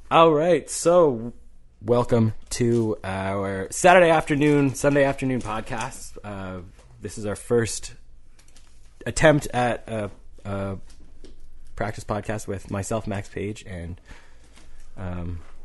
All right, so welcome to our Sunday afternoon podcast. This is our first attempt at a practice podcast with myself, Max Page, and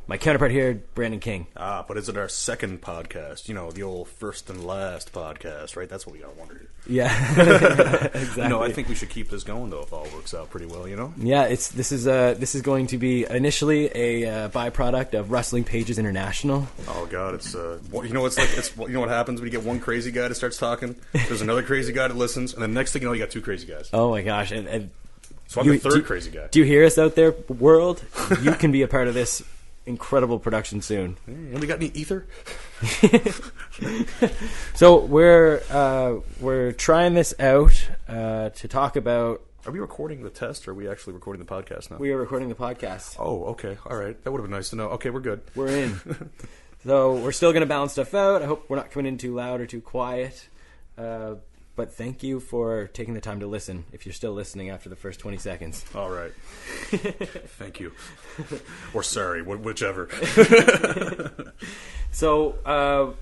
my counterpart here, Brandon King. But is it our second podcast? You know, the old first and last podcast, right? That's what we gotta wonder. Yeah, exactly. No, I think we should keep this going though, if all works out pretty well. You know? Yeah, this is going to be initially a byproduct of Wrestling Pages International. Oh God, it's you know what happens when you get one crazy guy that starts talking. There's another crazy guy that listens, and then next thing you know, you got two crazy guys. Oh my gosh, and so I'm the third crazy guy. Do you hear us out there, world? You can be a part of this incredible production soon. And we got any ether? So we're trying this out to talk about. Are we recording the test, or are we actually recording the podcast now? We are recording the podcast. Oh, okay, all right. That would have been nice to know. Okay, we're good. We're in. So we're still going to balance stuff out. I hope we're not coming in too loud or too quiet. But thank you for taking the time to listen, if you're still listening after the first 20 seconds. All right. Thank you. Or sorry, whichever. So,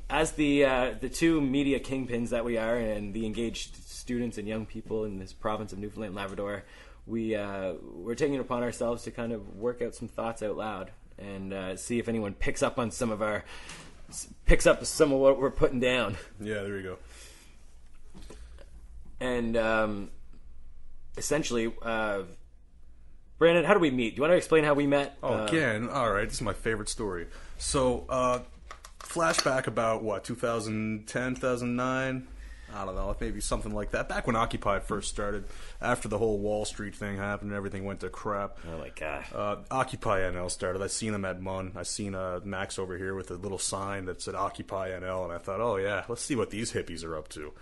as the two media kingpins that we are, and the engaged students and young people in this province of Newfoundland and Labrador, we're taking it upon ourselves to kind of work out some thoughts out loud and see if anyone picks up some of what we're putting down. Yeah, there you go. And essentially, Brandon, how do we meet? Do you want to explain how we met? Oh, again, all right. This is my favorite story. So, flashback about, 2010, 2009? I don't know, maybe something like that. Back when Occupy first started, after the whole Wall Street thing happened and everything went to crap. Oh, my gosh. Occupy NL started. I seen them at MUN. I seen Max over here with a little sign that said Occupy NL, and I thought, oh, yeah, let's see what these hippies are up to.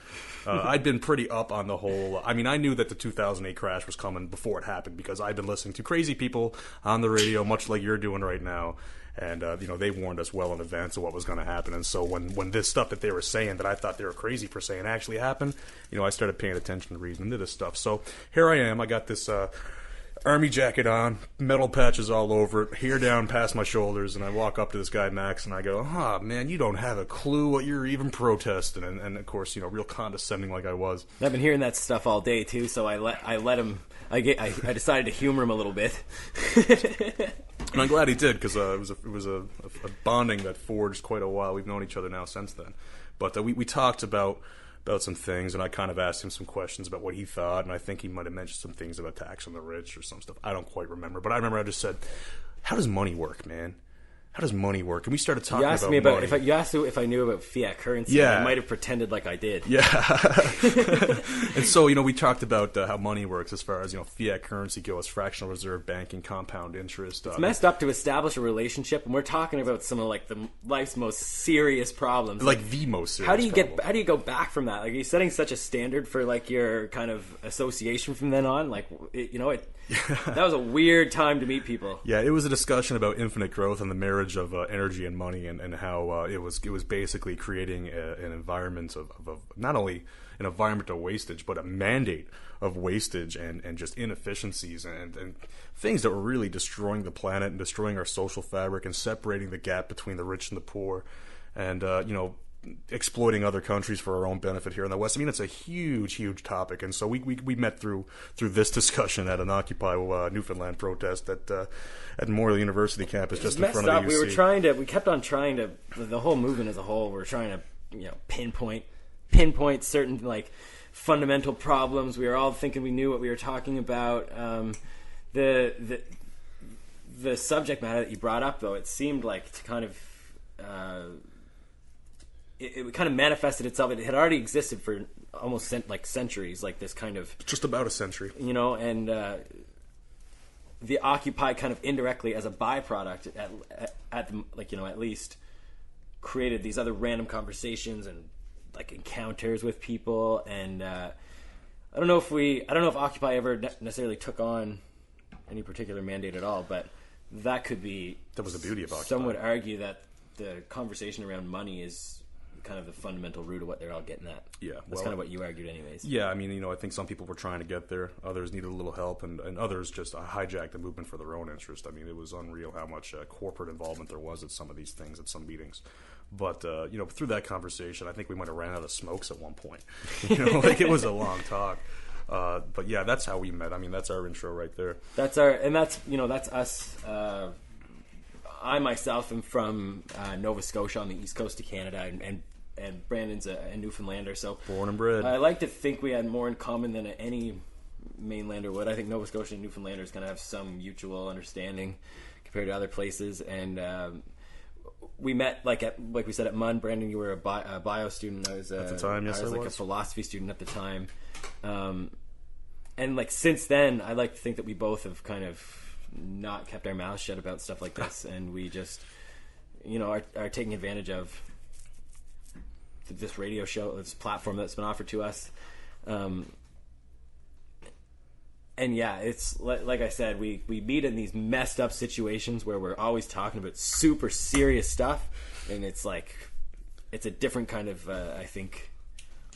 I'd been pretty up on the whole... I mean, I knew that the 2008 crash was coming before it happened because I'd been listening to crazy people on the radio, much like you're doing right now. And, they warned us well in advance of what was going to happen. And so when this stuff that they were saying that I thought they were crazy for saying actually happened, I started paying attention and reading into this stuff. So here I am. I got this army jacket on, metal patches all over it, hair down past my shoulders. And I walk up to this guy, Max, and I go, man, you don't have a clue what you're even protesting. And of course, real condescending like I was. I've been hearing that stuff all day, too, so I let him... I decided to humor him a little bit. And I'm glad he did, because it was a bonding that forged quite a while. We've known each other now since then. But we talked about some things, and I kind of asked him some questions about what he thought, and I think he might have mentioned some things about tax on the rich or some stuff. I don't quite remember. But I remember I just said, how does money work, man? How does money work? And we started talking about money. You asked me if I knew about fiat currency. Yeah. I might have pretended like I did. Yeah. And so, we talked about how money works as far as, fiat currency goes, fractional reserve banking, compound interest. It's messed up to establish a relationship, and we're talking about some of, the life's most serious problems. The most serious How do you go back from that? Are you setting such a standard for, your kind of association from then on? That was a weird time to meet people. Yeah, it was a discussion about infinite growth and the marriage of energy and money, and how it was basically creating an environment of not only an environment of wastage, but a mandate of wastage and just inefficiencies and things that were really destroying the planet and destroying our social fabric and separating the gap between the rich and the poor, and exploiting other countries for our own benefit here in the West. I mean, it's a huge, huge topic, and so we met through this discussion at an Occupy Newfoundland protest at Memorial University campus, just in front of the UC. We kept on trying to, the whole movement as a whole, we're trying to, pinpoint certain, fundamental problems. We were all thinking we knew what we were talking about. The subject matter that you brought up, though, it seemed like to kind of... It kind of manifested itself. It had already existed for almost centuries, this kind of... Just about a century. And the Occupy kind of indirectly as a byproduct at least created these other random conversations and encounters with people. And I don't know if Occupy ever necessarily took on any particular mandate at all, but that was the beauty of Occupy. Some would argue that the conversation around money is kind of the fundamental root of what they're all getting at. Yeah, That's kind of what you argued anyways. Yeah, I mean, I think some people were trying to get there. Others needed a little help, and others just hijacked the movement for their own interest. I mean, it was unreal how much corporate involvement there was at some of these things, at some meetings. But, through that conversation, I think we might have ran out of smokes at one point. It was a long talk. But yeah, that's how we met. I mean, that's our intro right there. That's us. I myself am from Nova Scotia on the east coast of Canada, and Brandon's a Newfoundlander. So born and bred. I like to think we had more in common than any mainlander would. I think Nova Scotia and Newfoundlanders kind of have some mutual understanding compared to other places, and we met like we said at MUN. Brandon, you were a bio student. I was at the time. Yes, I was like a philosophy student at the time. And like since then, I like to think that we both have kind of not kept our mouths shut about stuff like this, and we just, are taking advantage of this radio show, this platform that's been offered to us. And yeah, it's like I said, we meet in these messed up situations where we're always talking about super serious stuff, and it's like it's a different kind of I think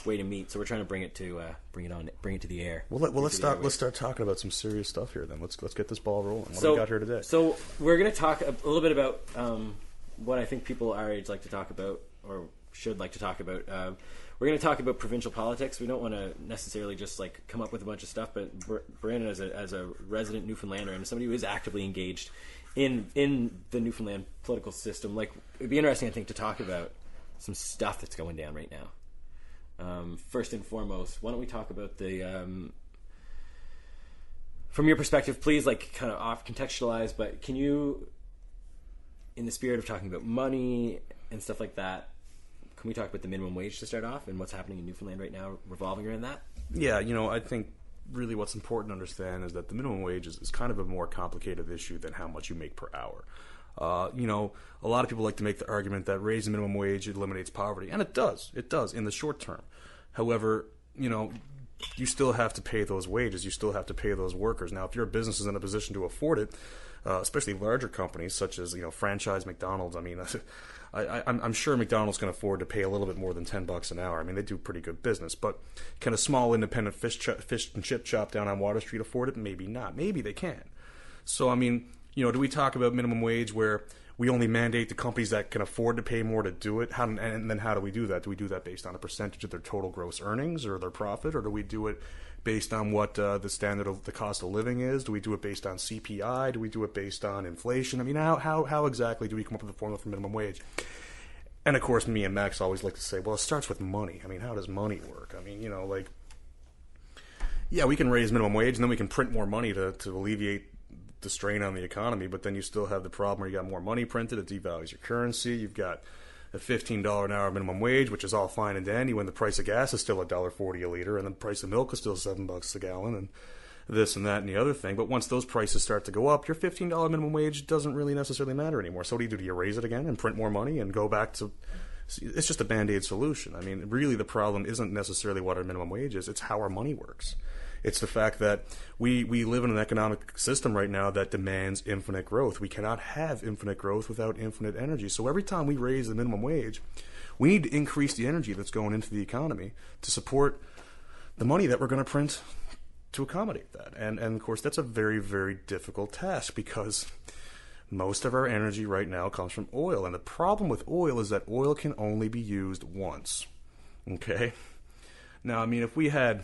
way to meet. So we're trying to bring it to the air. Let's start talking about some serious stuff here. Then let's get this ball rolling. What do we got here today? So we're going to talk a little bit about what I think people our age like to talk about, or should like to talk about. We're going to talk about provincial politics. We don't want to necessarily just like come up with a bunch of stuff, but Brandon, as a resident Newfoundlander and somebody who is actively engaged in the Newfoundland political system, like it'd be interesting, I think, to talk about some stuff that's going down right now. First and foremost, why don't we talk about the from your perspective, please, like kind of off contextualize, but can you, in the spirit of talking about money and stuff like that, can we talk about the minimum wage to start off and what's happening in Newfoundland right now revolving around that? Yeah, I think really what's important to understand is that the minimum wage is kind of a more complicated issue than how much you make per hour. A lot of people like to make the argument that raising minimum wage eliminates poverty, and it does in the short term. However, you still have to pay those wages, you still have to pay those workers. Now, if your business is in a position to afford it, especially larger companies such as franchise McDonald's, I mean, I'm sure McDonald's can afford to pay a little bit more than $10 an hour. I mean, they do pretty good business, but can a small independent fish and chip shop down on Water Street afford it? Maybe not. Maybe they can. So, I mean, do we talk about minimum wage where we only mandate the companies that can afford to pay more to do it? And then how do we do that? Do we do that based on a percentage of their total gross earnings or their profit, or do we do it based on what the standard of the cost of living is? Do we do it based on CPI? Do we do it based on inflation? I mean, how exactly do we come up with a formula for minimum wage? And of course, me and Max always like to say, well, it starts with money. I mean, how does money work? I mean, yeah, we can raise minimum wage and then we can print more money to alleviate the strain on the economy, but then you still have the problem where you got more money printed, it devalues your currency. You've got a $15 an hour minimum wage, which is all fine and dandy when the price of gas is still $1.40 a liter and the price of milk is still $7 a gallon and this and that and the other thing. But once those prices start to go up, your $15 minimum wage doesn't really necessarily matter anymore. So what do you do? Do you raise it again and print more money and go back to... It's just a Band-Aid solution. I mean, really the problem isn't necessarily what our minimum wage is, it's how our money works. It's the fact that we live in an economic system right now that demands infinite growth. We cannot have infinite growth without infinite energy. So every time we raise the minimum wage, we need to increase the energy that's going into the economy to support the money that we're going to print to accommodate that. And of course, that's a very, very difficult task because most of our energy right now comes from oil. And the problem with oil is that oil can only be used once. Okay? Now, I mean, if we had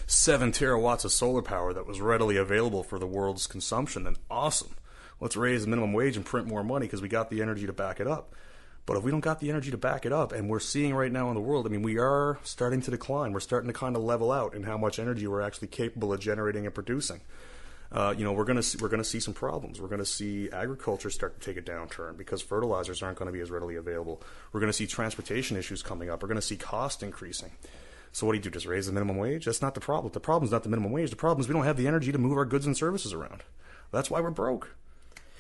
7 terawatts of solar power that was readily available for the world's consumption, then awesome. Let's raise the minimum wage and print more money because we got the energy to back it up. But if we don't got the energy to back it up, and we're seeing right now in the world, I mean, we are starting to decline. We're starting to kind of level out in how much energy we're actually capable of generating and producing. We're going to see some problems. We're going to see agriculture start to take a downturn because fertilizers aren't going to be as readily available. We're going to see transportation issues coming up. We're going to see cost increasing. So what do? Just raise the minimum wage? That's not the problem. The problem is not the minimum wage. The problem is we don't have the energy to move our goods and services around. That's why we're broke.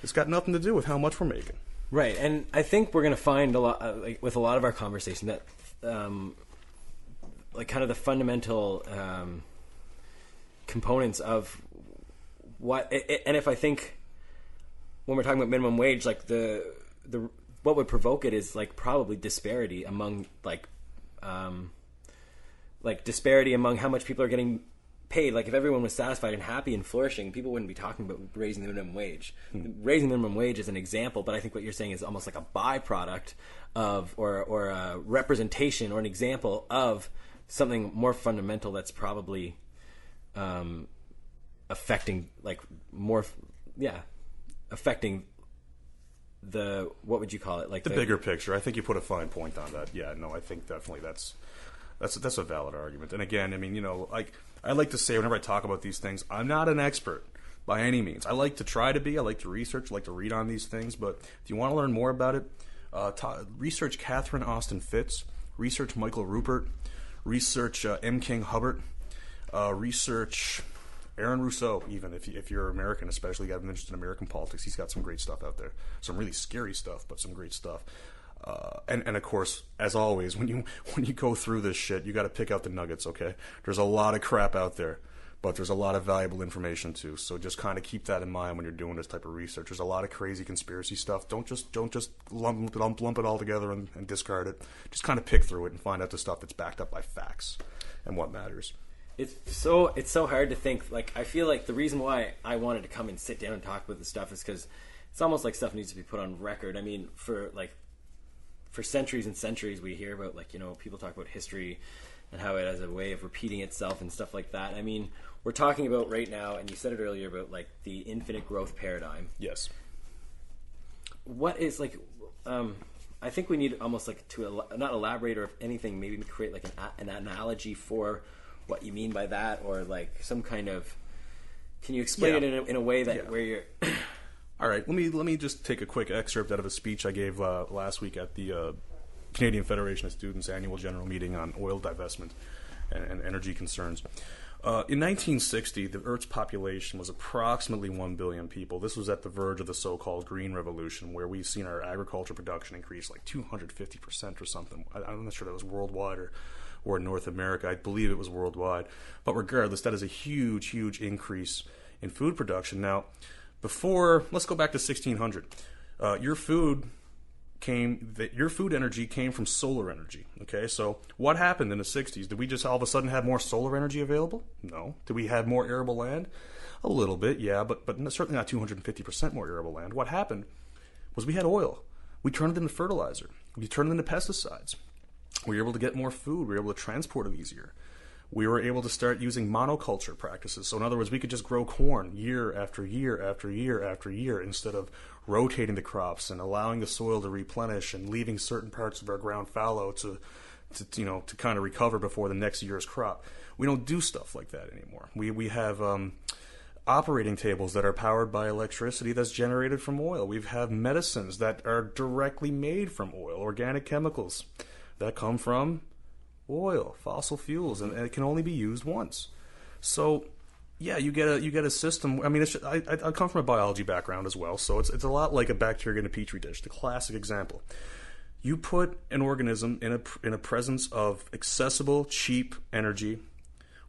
It's got nothing to do with how much we're making. Right, and I think we're going to find a lot, with a lot of our conversation, that kind of the fundamental components of what, and if I think when we're talking about minimum wage, like the what would provoke it is like probably disparity among disparity among how much people are getting paid. Like if everyone was satisfied and happy and flourishing, people wouldn't be talking about raising the minimum wage. Raising the minimum wage is an example, but I think what you're saying is almost like a byproduct of or a representation or an example of something more fundamental that's probably affecting affecting the, what would you call it, like the bigger picture. I think you put a fine point on that. Yeah, no, I think definitely that's a valid argument. And again, I mean, you know, like I like to say whenever I talk about these things, I'm not an expert by any means. I like to try to be. I like to research, I like to read on these things. But if you want to learn more about it, research Catherine Austin Fitts, research Michael Rupert, research M. King Hubbard, research Aaron Rousseau. Even if you're American, especially, you got interested in American politics, he's got some great stuff out there. Some really scary stuff, but some great stuff. And of course, as always, when you go through this shit, you got to pick out the nuggets. Okay, there's a lot of crap out there, but there's a lot of valuable information too. So just kind of keep that in mind when you're doing this type of research. There's a lot of crazy conspiracy stuff. Don't just lump it all together and discard it. Just kind of pick through it and find out the stuff that's backed up by facts and what matters. It's so hard to think. Like, I feel like the reason why I wanted to come and sit down and talk about this stuff is because it's almost like stuff needs to be put on record. I mean, for centuries and centuries, we hear about, like, you know, people talk about history and how it has a way of repeating itself and stuff like that. I mean, we're talking about right now, and you said it earlier, about like the infinite growth paradigm. Yes. What is, like, I think we need almost like to not elaborate, or if anything, maybe create like an analogy for what you mean by that, or like some kind of, can you explain it in a way that where you're all right, let me just take a quick excerpt out of a speech I gave last week at the Canadian Federation of Students annual general meeting on oil divestment and energy concerns. In 1960, the Earth's population was approximately 1 billion people. This was at the verge of the so-called Green Revolution, where we've seen our agriculture production increase like 250% or something. I'm not sure that was worldwide or in North America. I believe it was worldwide. But regardless, that is a huge, huge increase in food production. Now, let's go back to 1600. Your food energy came from solar energy. Okay, so what happened in the 60s? Did we just all of a sudden have more solar energy available? No. Did we have more arable land? A little bit, yeah, but certainly not 250% more arable land. What happened was we had oil. We turned it into fertilizer. We turned it into pesticides. We were able to get more food. We were able to transport it easier. We were able to start using monoculture practices. So in other words, we could just grow corn year after year after year after year instead of rotating the crops and allowing the soil to replenish and leaving certain parts of our ground fallow to kind of recover before the next year's crop. We don't do stuff like that anymore. We have operating tables that are powered by electricity that's generated from oil. We have medicines that are directly made from oil, organic chemicals that come from oil, fossil fuels, and it can only be used once. So, yeah, you get a system. I mean, I come from a biology background as well, so it's a lot like a bacteria in a petri dish. The classic example: you put an organism in a presence of accessible, cheap energy,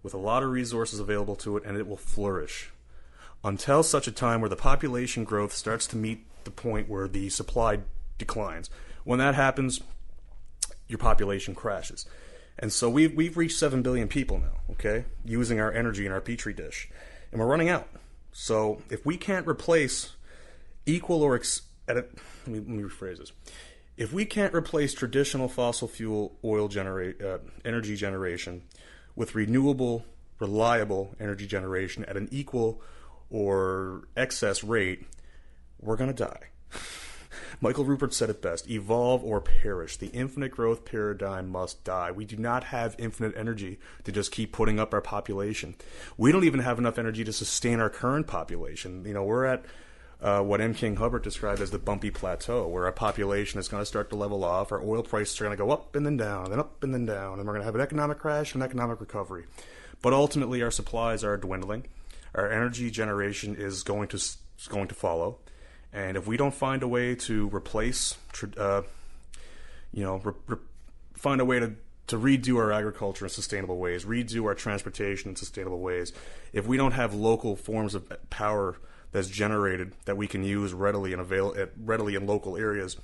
with a lot of resources available to it, and it will flourish until such a time where the population growth starts to meet the point where the supply declines. When that happens, your population crashes. And so we've reached 7 billion people now, okay, using our energy in our petri dish, and we're running out. So if we can't replace let me rephrase this. If we can't replace traditional fossil fuel energy generation with renewable, reliable energy generation at an equal or excess rate, we're going to die. Michael Rupert said it best: evolve or perish. The infinite growth paradigm must die. We do not have infinite energy to just keep putting up our population. We don't even have enough energy to sustain our current population. You know, we're at what M. King Hubbard described as the bumpy plateau, where our population is going to start to level off. Our oil prices are going to go up and then down, and up and then down, and we're going to have an economic crash and an economic recovery. But ultimately, our supplies are dwindling. Our energy generation is going to follow. And if we don't find a way to replace, find a way to redo our agriculture in sustainable ways, redo our transportation in sustainable ways, if we don't have local forms of power that's generated that we can use readily in local areas,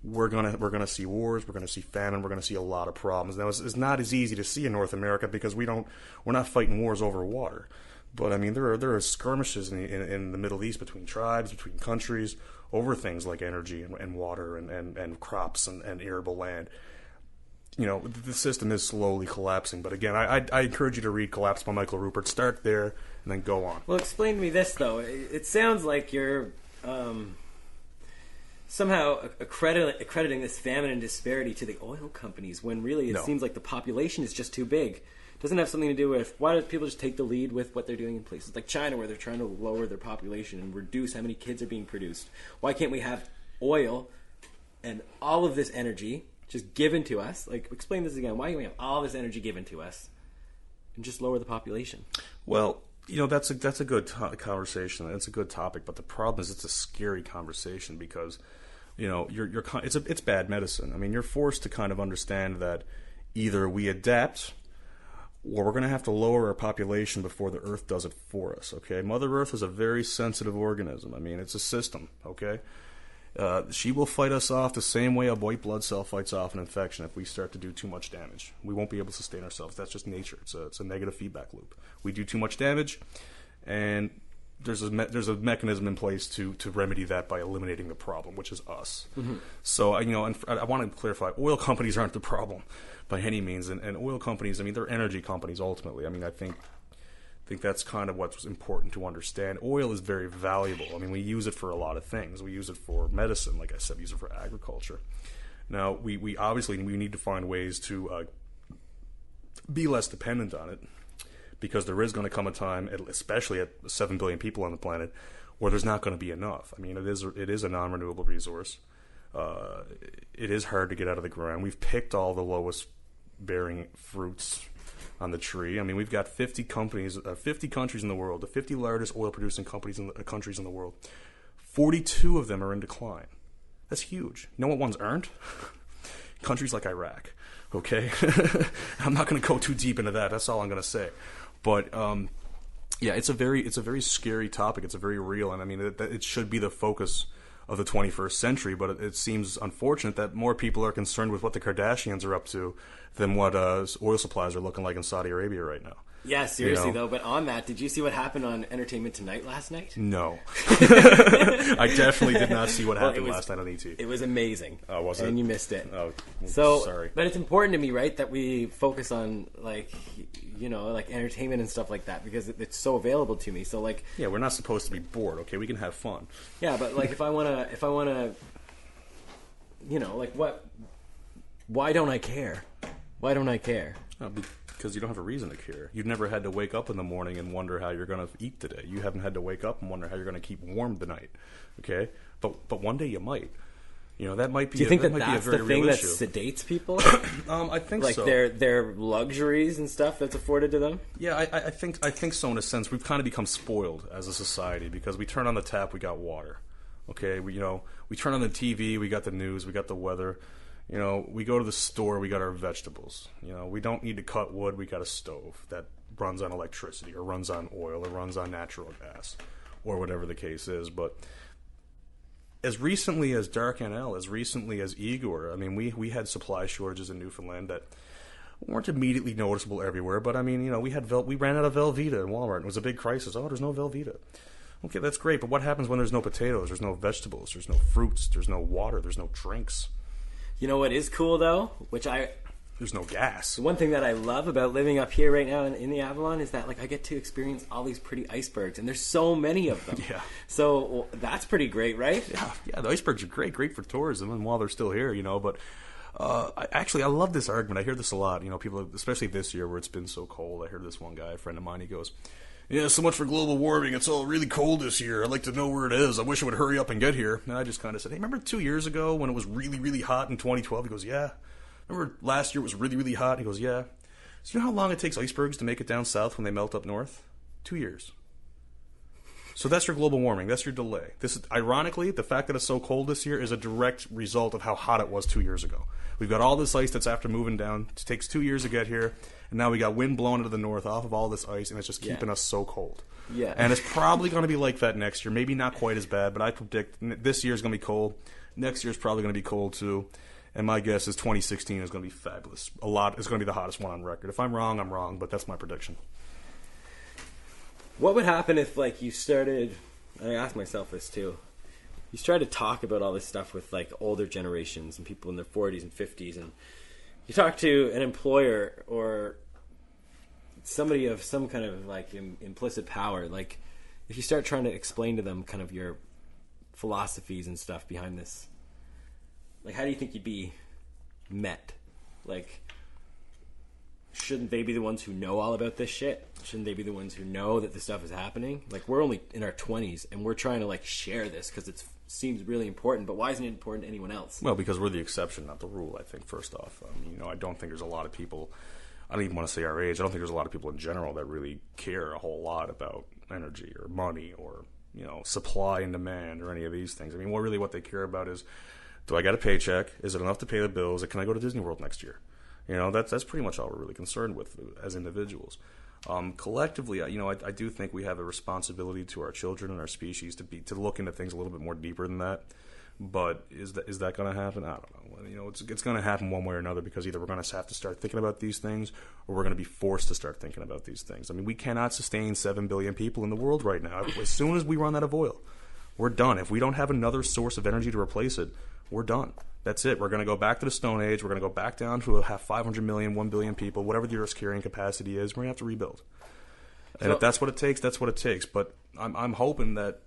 we're gonna see wars, we're gonna see famine, we're gonna see a lot of problems. Now it's not as easy to see in North America because we're not fighting wars over water. But I mean, there are skirmishes in the Middle East between tribes, between countries, over things like energy and water and crops and arable land. You know, the system is slowly collapsing. But again, I encourage you to read Collapse by Michael Rupert. Start there and then go on. Well, explain to me this, though. It sounds like you're somehow accrediting this famine and disparity to the oil companies when really it seems like the population is just too big. Doesn't have something to do with why do people just take the lead with what they're doing in places like China where they're trying to lower their population and reduce how many kids are being produced. Why can't we have oil and all of this energy just given to us? Like, explain this again. Why can't we have all this energy given to us and just lower the population? Well, you know, that's a good conversation. It's a good topic, but the problem is it's a scary conversation because, you know, it's bad medicine. I mean, you're forced to kind of understand that either we adapt or we're going to have to lower our population before the Earth does it for us, okay? Mother Earth is a very sensitive organism. I mean, it's a system, okay? She will fight us off the same way a white blood cell fights off an infection if we start to do too much damage. We won't be able to sustain ourselves. That's just nature. It's a negative feedback loop. We do too much damage, and there's a mechanism in place to remedy that by eliminating the problem, which is us. Mm-hmm. So, you know, and I want to clarify, oil companies aren't the problem by any means, and oil companies, I mean, they're energy companies ultimately. I mean, I think that's kind of what's important to understand. Oil is very valuable. I mean, we use it for a lot of things. We use it for medicine, like I said, we use it for agriculture. Now, we obviously need to find ways to be less dependent on it, because there is going to come a time, especially at 7 billion people on the planet, where there's not going to be enough. I mean, it is a non-renewable resource. It is hard to get out of the ground. We've picked all the lowest bearing fruits on the tree. I mean, we've got 50 countries in the world, the 50 largest oil-producing countries in the world. 42 of them are in decline. That's huge. You know what ones aren't? Countries like Iraq. Okay, I'm not going to go too deep into that. That's all I'm going to say. But yeah, it's a very scary topic. It's a very real, and I mean, it should be the focus of the 21st century, but it seems unfortunate that more people are concerned with what the Kardashians are up to than what oil supplies are looking like in Saudi Arabia right now. Yeah, seriously, though. But on that, did you see what happened on Entertainment Tonight last night? No. I definitely did not see what happened last night on ET. It was amazing. Oh, was it? And you missed it. Oh, so sorry. But it's important to me, right, that we focus on, like, you know, like entertainment and stuff like that because it's so available to me. So, like, yeah, we're not supposed to be bored. Okay, we can have fun. Yeah, but like, if I wanna, you know, like, what? Why don't I care? Why don't I care? Because you don't have a reason to care. You've never had to wake up in the morning and wonder how you're going to eat today. You haven't had to wake up and wonder how you're going to keep warm tonight. Okay, but one day you might. You know, that might be. Do you think that's the thing that issue. Sedates people? I think like so. Their luxuries and stuff that's afforded to them. Yeah, I think so. In a sense, we've kind of become spoiled as a society because we turn on the tap, we got water. Okay, we turn on the TV, we got the news, we got the weather. You know, we go to the store, we got our vegetables. You know, we don't need to cut wood, we got a stove that runs on electricity or runs on oil or runs on natural gas or whatever the case is. But as recently as Dark NL, as recently as Igor, I mean, we had supply shortages in Newfoundland that weren't immediately noticeable everywhere. But, I mean, you know, we ran out of Velveeta in Walmart. It was a big crisis. Oh, there's no Velveeta. Okay, that's great. But what happens when there's no potatoes, there's no vegetables, there's no fruits, there's no water, there's no drinks? You know what is cool, though? There's no gas. The one thing that I love about living up here right now in the Avalon is that, like, I get to experience all these pretty icebergs, and there's so many of them. Yeah. So that's pretty great, right? Yeah, the icebergs are great for tourism, and while they're still here, you know, but I love this argument. I hear this a lot, you know, people, especially this year where it's been so cold. I heard this one guy, a friend of mine, he goes, yeah, so much for global warming. It's all really cold this year. I'd like to know where it is. I wish it would hurry up and get here. And I just kind of said, hey, remember 2 years ago when it was really, really hot in 2012? He goes, yeah. Remember last year it was really, really hot? He goes, yeah. So you know how long it takes icebergs to make it down south when they melt up north? 2 years. So that's your global warming. That's your delay. This is, ironically, the fact that it's so cold this year is a direct result of how hot it was 2 years ago. We've got all this ice that's after moving down. It takes 2 years to get here. And now we got wind blowing into the north off of all this ice, and it's just keeping us so cold. Yeah. And it's probably going to be like that next year. Maybe not quite as bad, but I predict this year's going to be cold. Next year's probably going to be cold too. And my guess is 2016 is going to be fabulous. It's going to be the hottest one on record. If I'm wrong, I'm wrong, but that's my prediction. What would happen if, like, you started... I asked myself this, too. You started to talk about all this stuff with, like, older generations and people in their 40s and 50s, and you talk to an employer or somebody of some kind of, like, implicit power. Like, if you start trying to explain to them kind of your philosophies and stuff behind this, like, how do you think you'd be met? Like, shouldn't they be the ones who know all about this shit? Shouldn't they be the ones who know that this stuff is happening? Like, we're only in our 20s, and we're trying to, like, share this because it seems really important, but why isn't it important to anyone else? Well, because we're the exception, not the rule, I think, first off. I mean, I don't think there's a lot of people, I don't even want to say our age, I don't think there's a lot of people in general that really care a whole lot about energy or money or, supply and demand or any of these things. I mean, what they care about is, do I get a paycheck? Is it enough to pay the bills? Can I go to Disney World next year? That's pretty much all we're really concerned with as individuals. Collectively, I do think we have a responsibility to our children and our species to look into things a little bit more deeper than that. But is that going to happen? I don't know. It's going to happen one way or another because either we're going to have to start thinking about these things or we're going to be forced to start thinking about these things. I mean, we cannot sustain 7 billion people in the world right now. As soon as we run out of oil, we're done. If we don't have another source of energy to replace it, we're done. That's it. We're going to go back to the Stone Age. We're going to go back down to 500 million, 1 billion people, whatever the Earth's carrying capacity is. We're going to have to rebuild. And if that's what it takes, that's what it takes. But I'm hoping that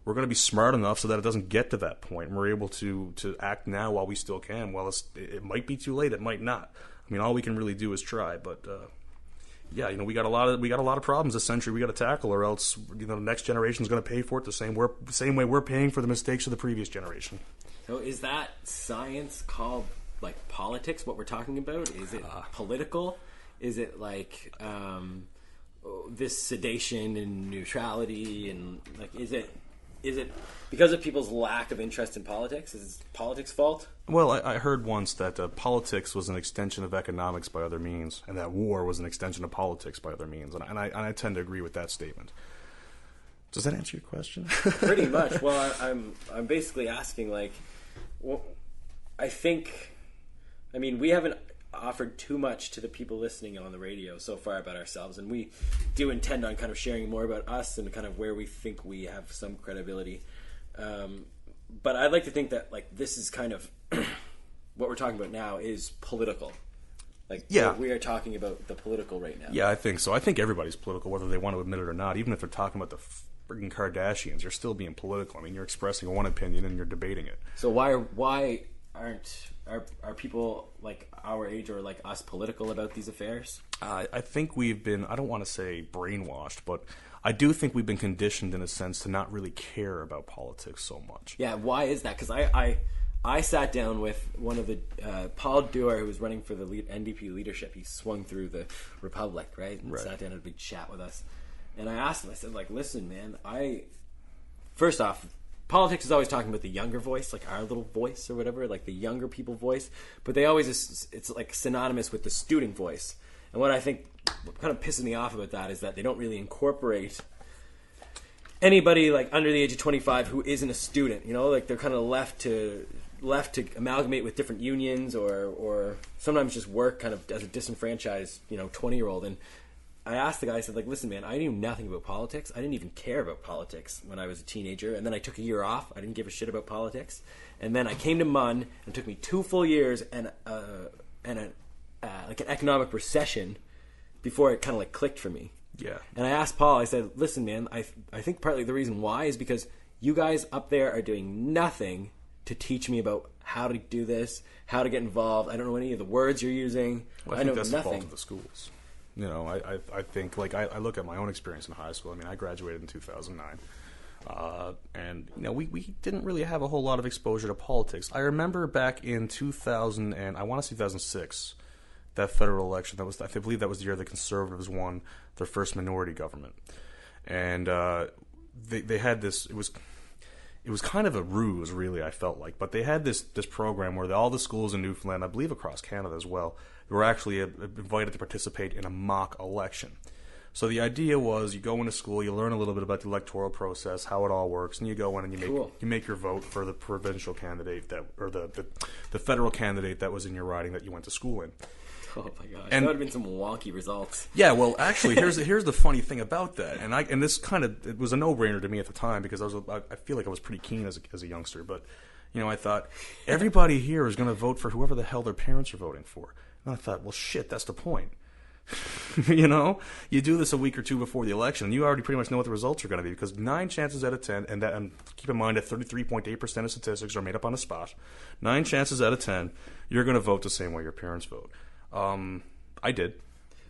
we're going to be smart enough so that it doesn't get to that point. And we're able to act now while we still can. Well, it might be too late. It might not. I mean, all we can really do is try. But we got a lot of problems this century we got to tackle, or else the next generation is going to pay for it the same way we're paying for the mistakes of the previous generation. So is that science called, like, politics, what we're talking about? Is it political? Is it, like, this sedation and neutrality? And, like, is it because of people's lack of interest in politics? Is it politics' fault? Well, I heard once that politics was an extension of economics by other means, and that war was an extension of politics by other means. And I tend to agree with that statement. Does that answer your question? Pretty much. Well, I'm basically asking, like, well, we haven't offered too much to the people listening on the radio so far about ourselves, and we do intend on kind of sharing more about us and kind of where we think we have some credibility. But I'd like to think that, like, this is kind of what we're talking about now is political. Like, yeah, we are talking about the political right now. Yeah, I think so. I think everybody's political, whether they want to admit it or not. Even if they're talking about the friggin' Kardashians, you're still being political. I mean, you're expressing one opinion and you're debating it. So why aren't people like our age or like us political about these affairs? I think we've been, I don't want to say brainwashed, but I do think we've been conditioned in a sense to not really care about politics so much. Yeah, why is that? Because I sat down with one of the Paul Dewar, who was running for the NDP leadership. He swung through the Republic, right? And sat down and had a big chat with us. And I asked him, I said, like, listen, man, first off, politics is always talking about the younger voice, like our little voice or whatever, like the younger people voice. But they always, it's like synonymous with the student voice. And what I think kind of pisses me off about that is that they don't really incorporate anybody like under the age of 25 who isn't a student. Like they're kind of left to amalgamate with different unions or sometimes just work kind of as a disenfranchised 20-year-old. And I asked the guy, I said, like, listen, man, I knew nothing about politics. I didn't even care about politics when I was a teenager. And then I took a year off. I didn't give a shit about politics. And then I came to MUN, and it took me 2 full years and an economic recession before it kind of like clicked for me. Yeah. And I asked Paul, I said, listen, man, I think partly the reason why is because you guys up there are doing nothing to teach me about how to do this, how to get involved. I don't know any of the words you're using. Well, I think that's nothing. The fault of the schools. I think, like, I look at my own experience in high school. I mean, I graduated in 2009. And, we didn't really have a whole lot of exposure to politics. I remember back in 2000, and I want to say 2006, that federal election, I believe that was the year the Conservatives won their first minority government. And they had this, it was kind of a ruse, really, I felt like. But they had this program where all the schools in Newfoundland, I believe across Canada as well, were actually invited to participate in a mock election. So the idea was you go into school, you learn a little bit about the electoral process, how it all works, and you go in and you make your vote for the provincial candidate or the federal candidate that was in your riding that you went to school in. Oh my gosh, that would have been some wonky results. Yeah, well, actually, here's the funny thing about that, and this it was a no-brainer to me at the time because I feel like I was pretty keen as a youngster, but I thought everybody here is going to vote for whoever the hell their parents are voting for, and I thought, well, shit, that's the point. You do this a week or two before the election, and you already pretty much know what the results are going to be because 9 chances out of 10, and keep in mind that 33.8% of statistics are made up on the spot. 9 chances out of 10, you're going to vote the same way your parents vote. I did.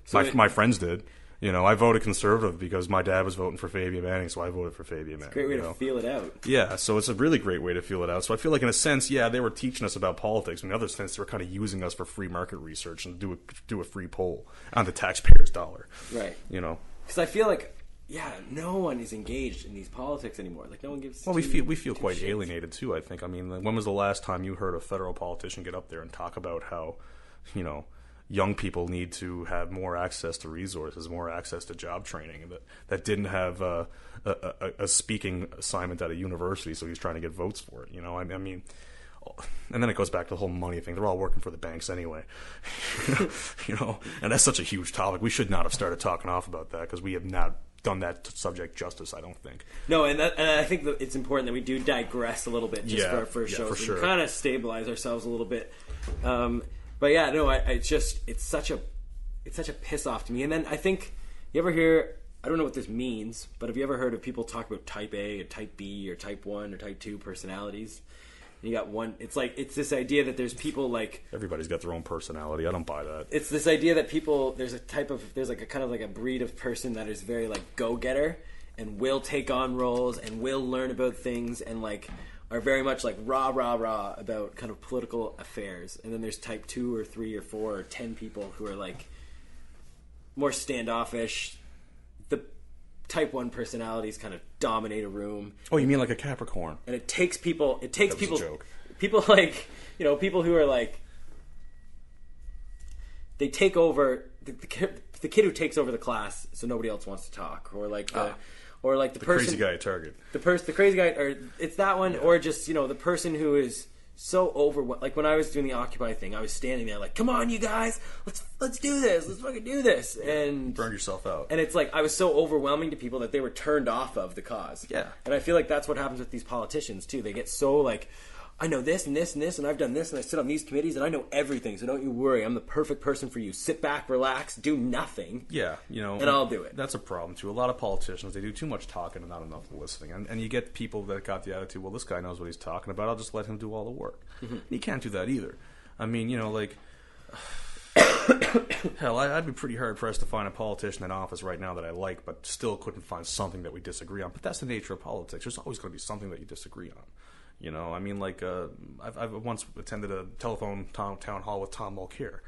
So my friends did. I voted conservative because my dad was voting for Fabian Manning, so I voted for Fabian Manning. It's a great way to feel it out. Yeah, so it's a really great way to feel it out. So I feel like in a sense, yeah, they were teaching us about politics. In the other sense, they were kind of using us for free market research and do a free poll on the taxpayer's dollar. Right. Because I feel like, no one is engaged in these politics anymore. Like no one gives. Well, we feel quite alienated too. I think. I mean, when was the last time you heard a federal politician get up there and talk about how, young people need to have more access to resources, more access to job training, and that didn't have a speaking assignment at a university, so he's trying to get votes for it. I mean, and then it goes back to the whole money thing. They're all working for the banks anyway, and that's such a huge topic. We should not have started talking off about that because we have not done that subject justice, I don't think. No, and I think that it's important that we do digress a little bit just for our first show. For sure. Kind of stabilize ourselves a little bit. But yeah, no, it's such a piss off to me. And then I think you ever hear, I don't know what this means, but have you ever heard of people talk about type A or type B or type 1 or type 2 personalities? And you got one, it's this idea that there's people like... Everybody's got their own personality. I don't buy that. It's this idea that people, there's a kind of like a breed of person that is very like go-getter and will take on roles and will learn about things and like... are very much like rah, about kind of political affairs. And then there's type 2 or 3 or 4 or 10 people who are like more standoffish. The type 1 personalities kind of dominate a room. Oh, you mean like a Capricorn? And it takes people, That was a joke. People like, people who are like, they take over, the kid who takes over the class so nobody else wants to talk. Or like or like the person, crazy guy at Target. The crazy guy, or it's that one, or just the person who is so overwhelmed. Like when I was doing the Occupy thing, I was standing there like, "Come on, you guys, let's do this, let's fucking do this," and burn yourself out. And it's like I was so overwhelming to people that they were turned off of the cause. Yeah, and I feel like that's what happens with these politicians too. They get so like, I know this and this and this, and I've done this, and I sit on these committees, and I know everything, so don't you worry. I'm the perfect person for you. Sit back, relax, do nothing. Yeah, and I'll do it. That's a problem, too. A lot of politicians, they do too much talking and not enough listening. And you get people that got the attitude, well, this guy knows what he's talking about. I'll just let him do all the work. Mm-hmm. You can't do that either. I mean, like... Hell, I'd be pretty hard-pressed to find a politician in office right now that I like, but still couldn't find something that we disagree on. But that's the nature of politics. There's always going to be something that you disagree on. I mean, like, I've once attended a telephone town hall with Tom Mulcair,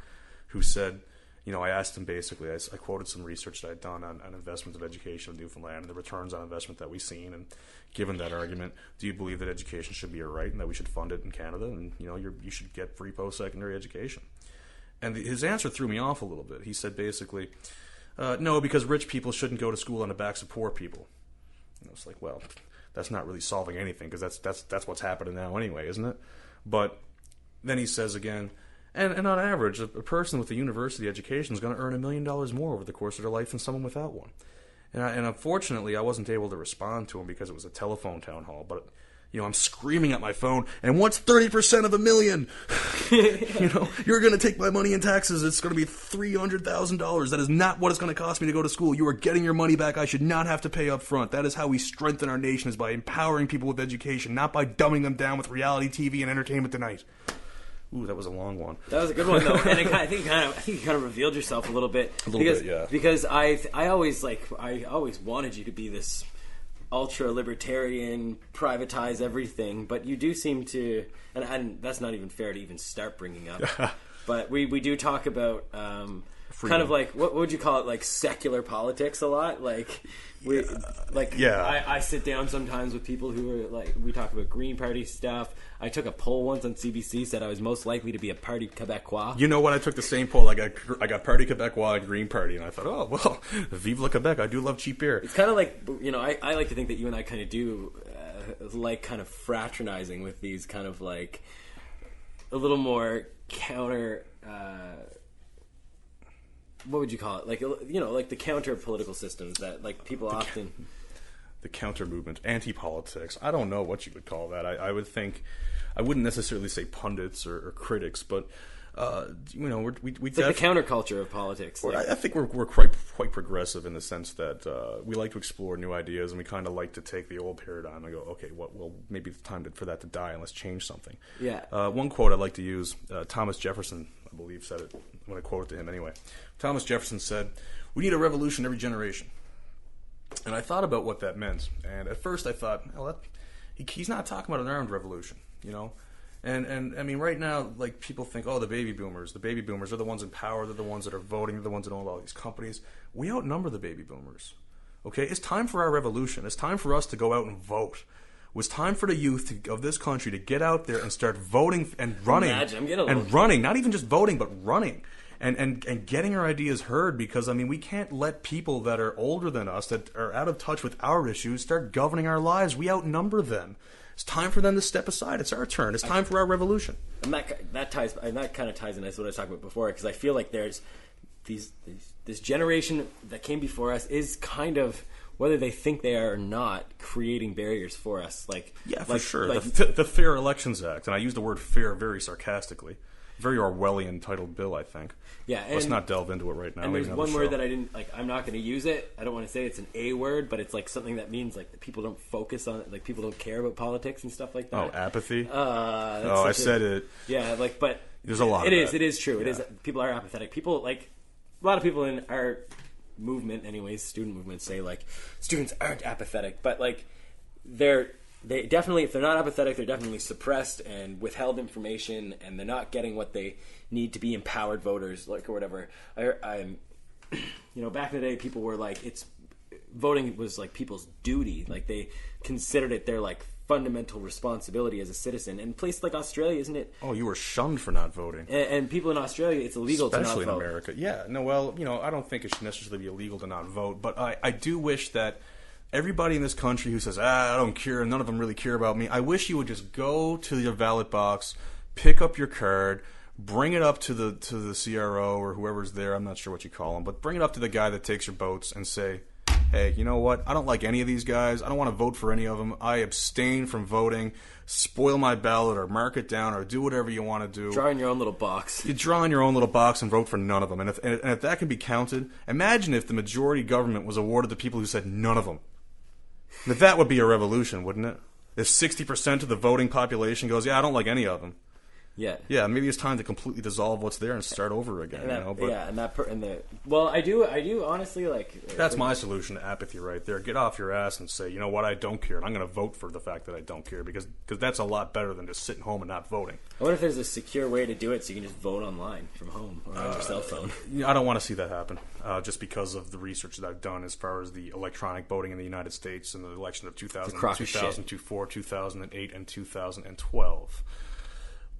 who said, I asked him basically, I quoted some research that I'd done on investment of education in Newfoundland and the returns on investment that we've seen, and given that argument, do you believe that education should be a right and that we should fund it in Canada, and, you should get free post-secondary education? And his answer threw me off a little bit. He said basically, no, because rich people shouldn't go to school on the backs of poor people. And I was like, well... that's not really solving anything because that's what's happening now anyway, isn't it? But then he says again, and on average, a person with a university education is going to earn $1 million more over the course of their life than someone without one. And unfortunately, I wasn't able to respond to him because it was a telephone town hall. But I'm screaming at my phone, and what's 30% of $1 million? You're going to take my money in taxes. It's going to be $300,000. That is not what it's going to cost me to go to school. You are getting your money back. I should not have to pay up front. That is how we strengthen our nation, is by empowering people with education, not by dumbing them down with reality TV and Entertainment Tonight. Ooh, that was a long one. That was a good one, though, and I think you kind of revealed yourself a little bit. Yeah. Because I always wanted you to be this ultra-libertarian, privatize everything, but you do seem to, and that's not even fair to even start bringing up, but we do talk about kind of like what would you call it? Like secular politics a lot. Like I sit down sometimes with people who are like, we talk about Green Party stuff. I took a poll once on CBC, said I was most likely to be a Parti Québécois. You know what? I took the same poll. I got Parti Québécois and Green Party, and I thought, oh well, vive le Quebec. I do love cheap beer. It's kind of like, you know, I like to think that you and I kind of do like kind of fraternizing with these kind of like a little more counter. What would you call it? Like, you know, like the counter political systems that like people often. The counter movement, anti-politics. I don't know what you would call that. I would think, I wouldn't necessarily say pundits or critics, but you know, we it's like the counterculture of politics. Like, I think we're quite progressive in the sense that we like to explore new ideas, and we kind of like to take the old paradigm and go, okay, well, maybe it's time for that to die, and let's change something. Yeah. One quote I like to use, Thomas Jefferson, I believe, said it when I quote it to him. Anyway, Thomas Jefferson said, "We need a revolution every generation." And I thought about what that meant, and at first I thought, well, he's not talking about an armed revolution, you know. And I mean, right now, like, people think, oh, the baby boomers are the ones in power, they're the ones that are voting, they're the ones that own all these companies. We outnumber the baby boomers. Okay, it's time for our revolution. It's time for us to go out and vote. It was time for the youth of this country to get out there and start voting and running, not even just voting, but running. And getting our ideas heard, because, I mean, we can't let people that are older than us, that are out of touch with our issues, start governing our lives. We outnumber them. It's time for them to step aside. It's our turn. It's time for our revolution. And that kind of ties into what I was talking about before, because I feel like there's this generation that came before us is kind of, whether they think they are or not, creating barriers for us. For sure. The Fair Elections Act, and I use the word fair very sarcastically. Very Orwellian titled bill, I think. Yeah, let's not delve into it right now. And there's one word that I didn't like. I'm not going to use it. I don't want to say it's an A word, but it's like something that means like that people don't focus on it. Like people don't care about politics and stuff like that. Oh, apathy. I said it. Yeah, like, but there's a lot. It is true. Yeah. It is. People are apathetic. People, like, a lot of people in our movement, anyways, student movement, say like students aren't apathetic, but like they definitely, if they're not apathetic, they're definitely suppressed and withheld information, and they're not getting what they need to be empowered voters, like, or whatever. I'm, you know, back in the day, people were like, voting was like people's duty. Like, they considered it their like fundamental responsibility as a citizen. And places like Australia, isn't it? Oh, you were shunned for not voting. And people in Australia, it's illegal to not vote. Especially in America. Yeah. No, well, you know, I don't think it should necessarily be illegal to not vote, but I do wish that everybody in this country who says, I don't care, none of them really care about me, I wish you would just go to your ballot box, pick up your card, bring it up to the CRO or whoever's there, I'm not sure what you call them, but bring it up to the guy that takes your votes and say, hey, you know what, I don't like any of these guys, I don't want to vote for any of them, I abstain from voting, spoil my ballot or mark it down or do whatever you want to do. Draw in your own little box. You draw in your own little box and vote for none of them. And if that can be counted, imagine if the majority government was awarded to people who said none of them. Now, that would be a revolution, wouldn't it? If 60% of the voting population goes, yeah, I don't like any of them. Yeah, maybe it's time to completely dissolve what's there and start over again. And that, you know? But I do honestly like. That's my solution to apathy right there. Get off your ass and say, you know what, I don't care, and I'm going to vote for the fact that I don't care, because that's a lot better than just sitting home and not voting. I wonder if there's a secure way to do it so you can just vote online from home or on your cell phone. I don't want to see that happen, just because of the research that I've done as far as the electronic voting in the United States in the election of 2004, 2008, and 2012.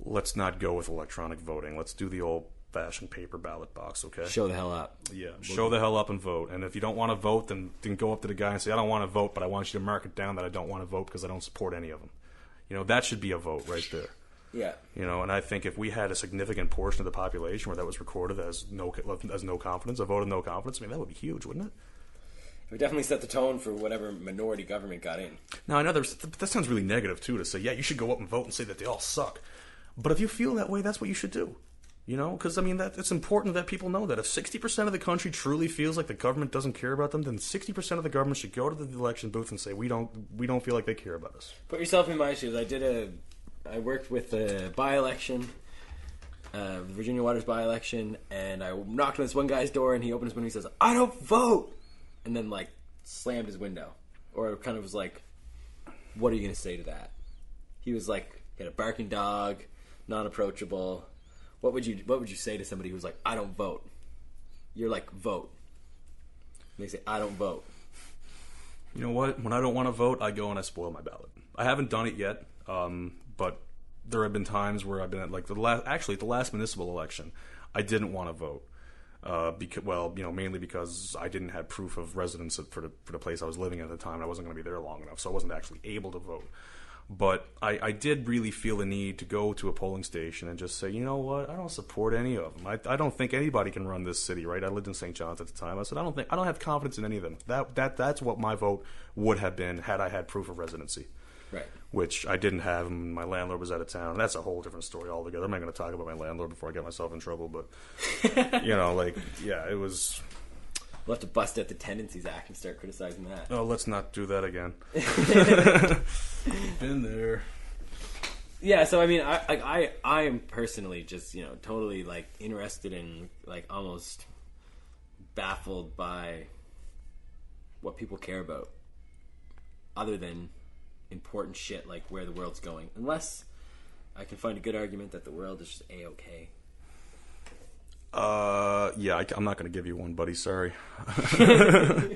Let's not go with electronic voting. Let's do the old-fashioned paper ballot box, okay? Show the hell up. Yeah, show the hell up and vote. And if you don't want to vote, then go up to the guy and say, I don't want to vote, but I want you to mark it down that I don't want to vote because I don't support any of them. You know, that should be a vote right there. Yeah. You know, and I think if we had a significant portion of the population where that was recorded as no confidence, a vote of no confidence, I mean, that would be huge, wouldn't it? It would definitely set the tone for whatever minority government got in. Now, I know that sounds really negative, too, to say, yeah, you should go up and vote and say that they all suck. But if you feel that way, that's what you should do. You know, because, I mean, it's important that people know that if 60% of the country truly feels like the government doesn't care about them, then 60% of the government should go to the election booth and say, we don't feel like they care about us. Put yourself in my shoes. I worked with the by-election, the Virginia Waters by-election, and I knocked on this one guy's door, and he opened his window and he says, I don't vote! And then, like, slammed his window. Or kind of was like, what are you going to say to that? He was like, he had a barking dog, non-approachable. What would you say to somebody who's like, I don't vote? you're like, vote. And they say, I don't vote. You know what? When I don't want to vote, I go and I spoil my ballot. I haven't done it yet, but there have been times where I've been at, like, the last municipal election, I didn't want to vote. Mainly because I didn't have proof of residence for the place I was living at the time, and I wasn't going to be there long enough, so I wasn't actually able to vote. But I did really feel the need to go to a polling station and just say, you know what, I don't support any of them. I don't think anybody can run this city, right? I lived in St. John's at the time. I said, I don't have confidence in any of them. That's what my vote would have been had I had proof of residency. Right. Which I didn't have, and my landlord was out of town. That's a whole different story altogether. I'm not going to talk about my landlord before I get myself in trouble, but, it was... We'll have to bust out the Tendencies Act and start criticizing that. Oh, let's not do that again. Been there. Yeah, so I mean, I am personally just, totally, like, interested in, like, almost baffled by what people care about other than important shit like where the world's going. Unless I can find a good argument that the world is just A-okay. I'm not going to give you one, buddy. Sorry. I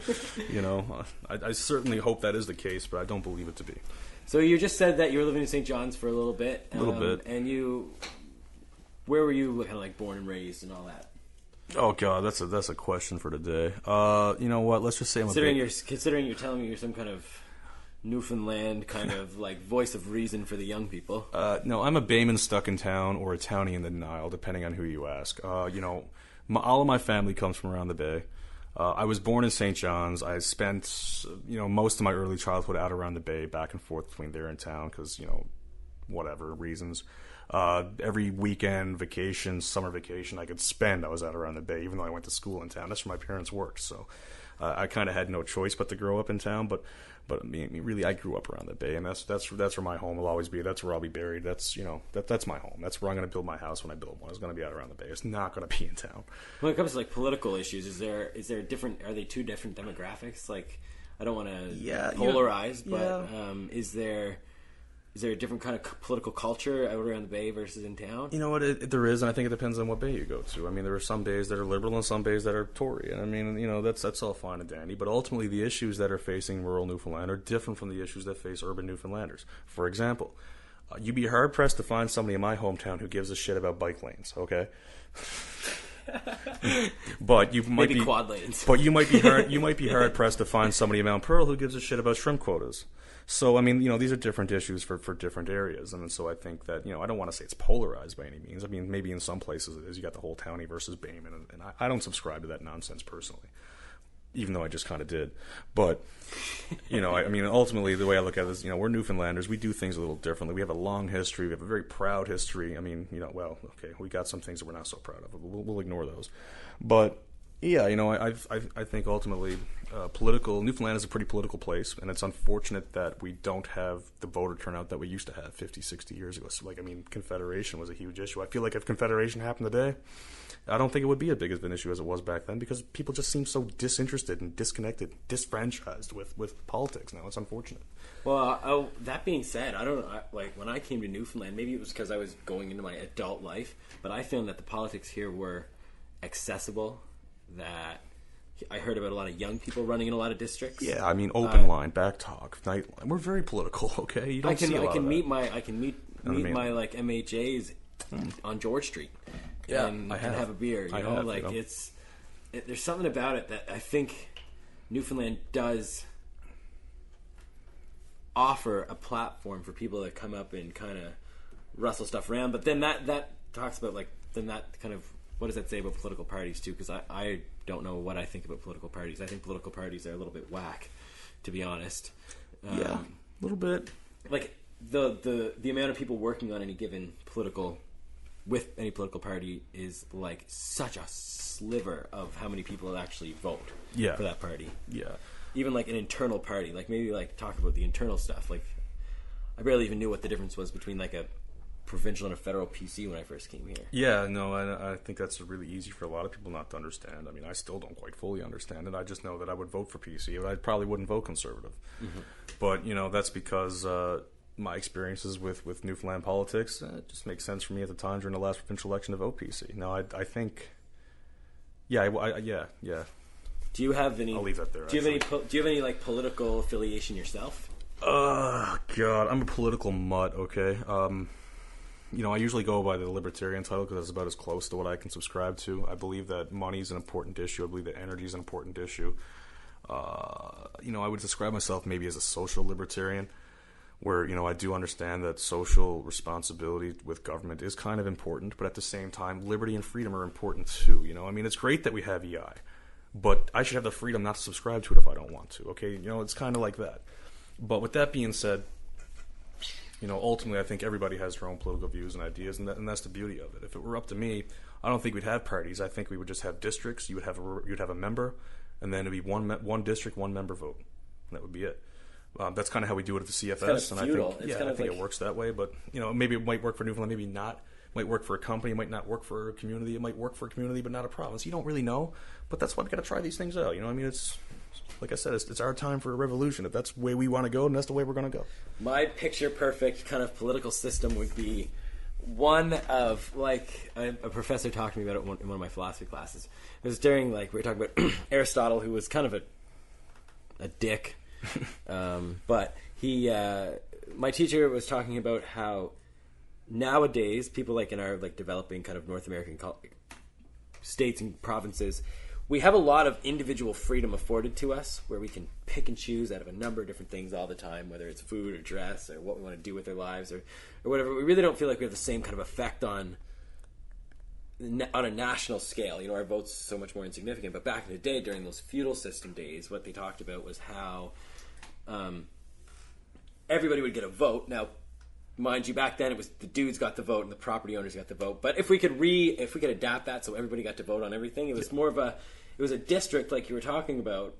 certainly hope that is the case, but I don't believe it to be. So you just said that you were living in St. John's for a little bit. And where were you kind of like born and raised and all that? Oh God, that's a question for today. You know what? Let's just say considering you're telling me you're some kind of Newfoundland kind of like voice of reason for the young people. No, I'm a Bayman stuck in town or a townie in the Nile, depending on who you ask. All of my family comes from around the Bay. I was born in St. John's. I spent, most of my early childhood out around the Bay, back and forth between there and town because, whatever reasons. Every weekend, vacation, summer vacation I could spend, I was out around the Bay, even though I went to school in town. That's where my parents worked, so I kind of had no choice but to grow up in town. But I mean, really, I grew up around the Bay, and that's where my home will always be. That's where I'll be buried. That's that's my home. That's where I'm going to build my house when I build one. It's going to be out around the Bay. It's not going to be in town. When it comes to like political issues, is there different? Are they two different demographics? Like, I don't want to polarize, but is there a different kind of political culture out around the Bay versus in town? You know what, there is, and I think it depends on what Bay you go to. I mean, there are some bays that are liberal and some bays that are Tory. And I mean, that's all fine and dandy. But ultimately, the issues that are facing rural Newfoundland are different from the issues that face urban Newfoundlanders. For example, you'd be hard-pressed to find somebody in my hometown who gives a shit about bike lanes, okay? But you might maybe quad lanes. But you might be hard pressed to find somebody in Mount Pearl who gives a shit about shrimp quotas. So I mean, these are different issues for different areas, and so I think that I don't want to say it's polarized by any means. I mean, maybe in some places it is. You got the whole townie versus Bayman, and I don't subscribe to that nonsense personally, even though I just kind of did. But I mean, ultimately the way I look at it is, we're Newfoundlanders. We do things a little differently. We have a long history. We have a very proud history. I mean, we got some things that we're not so proud of. We'll ignore those. But yeah, I think ultimately Newfoundland is a pretty political place, and it's unfortunate that we don't have the voter turnout that we used to have 50, 60 years ago. So, Confederation was a huge issue. I feel like if Confederation happened today, I don't think it would be as big of an issue as it was back then, because people just seem so disinterested and disconnected, disfranchised with politics now. It's unfortunate. Well, that being said, when I came to Newfoundland, maybe it was because I was going into my adult life, but I found that the politics here were accessible, that I heard about a lot of young people running in a lot of districts. Yeah, I mean, open line, back talk, night line. We're very political, okay? You don't see a lot of that. I can meet my like MHAs on George Street. Yeah, and have a beer. There's something about it that I think Newfoundland does offer a platform for people that come up and kind of rustle stuff around. But then that talks about what does that say about political parties too? Because I don't know what I think about political parties. I think political parties are a little bit whack, to be honest. Yeah, a little bit. Like the amount of people working on any political party is like such a sliver of how many people actually vote for that party. Yeah. Even like an internal party, like maybe like talk about the internal stuff. Like I barely even knew what the difference was between like a provincial and a federal PC when I first came here. Yeah, no, I think that's really easy for a lot of people not to understand. I mean, I still don't quite fully understand it. I just know that I would vote for PC, but I probably wouldn't vote Conservative. Mm-hmm. But, that's because my experiences with Newfoundland politics, it just makes sense for me at the time during the last provincial election to vote PC. Now, I think, Yeah. Do you have any? I'll leave that there. Do you have any like political affiliation yourself? God, I'm a political mutt. Okay. I usually go by the libertarian title because that's about as close to what I can subscribe to. I believe that money is an important issue. I believe that energy is an important issue. I would describe myself maybe as a social libertarian, where, I do understand that social responsibility with government is kind of important, but at the same time, liberty and freedom are important too. It's great that we have EI, but I should have the freedom not to subscribe to it if I don't want to. Okay, it's kind of like that. But with that being said, ultimately, I think everybody has their own political views and ideas, and that's the beauty of it. If it were up to me, I don't think we'd have parties. I think we would just have districts. You'd have a member, and then it'd be one district, one member vote. And that would be it. That's kind of how we do it at the CFS. It's kind of feudal. I think it works that way. But maybe it might work for Newfoundland, maybe not. It might work for a company. It might not work for a community. It might work for a community, but not a province. You don't really know. But that's why we got to try these things out. It's. Like I said, it's our time for a revolution. If that's the way we want to go, then that's the way we're going to go. My picture-perfect kind of political system would be one of, like, a professor talked to me about it in one of my philosophy classes. It was during, like, we were talking about Aristotle, who was kind of a dick. But my teacher was talking about how nowadays, people, like, in our, like, developing kind of North American states and provinces, we have a lot of individual freedom afforded to us where we can pick and choose out of a number of different things all the time, whether it's food or dress or what we want to do with our lives or whatever. We really don't feel like we have the same kind of effect on a national scale. Our vote's so much more insignificant. But back in the day, during those feudal system days, what they talked about was how everybody would get a vote. Now, mind you, back then it was the dudes got the vote and the property owners got the vote. But if we could adapt that so everybody got to vote on everything, it was more of a district like you were talking about,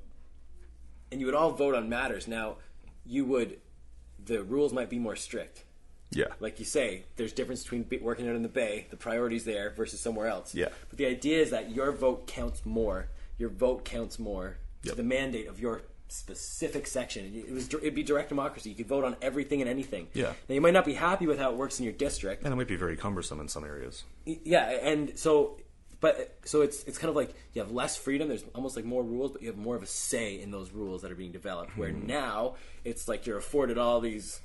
and you would all vote on matters. Now, the rules might be more strict. Yeah. Like you say, there's difference between working out in the Bay, the priorities there, versus somewhere else. Yeah. But the idea is that your vote counts more. Your vote counts more to the mandate of your specific section. It'd be direct democracy. You could vote on everything and anything. Yeah. Now, you might not be happy with how it works in your district. And it might be very cumbersome in some areas. Yeah, and so it's kind of like you have less freedom. There's almost like more rules, but you have more of a say in those rules that are being developed. Where now it's like you're afforded all these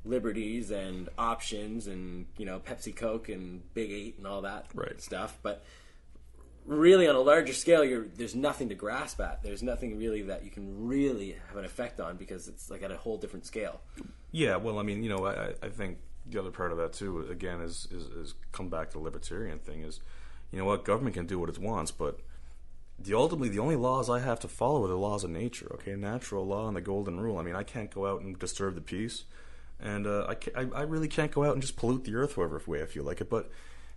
liberties and options and Pepsi, Coke and Big 8 and all that stuff. But really, on a larger scale, there's nothing to grasp at. There's nothing really that you can really have an effect on because it's like at a whole different scale. Yeah, well, I think the other part of that too, again, is come back to the libertarian thing is, government can do what it wants, but ultimately the only laws I have to follow are the laws of nature, okay? Natural law and the golden rule. I can't go out and disturb the peace, and I really can't go out and just pollute the earth whatever way I feel like it, but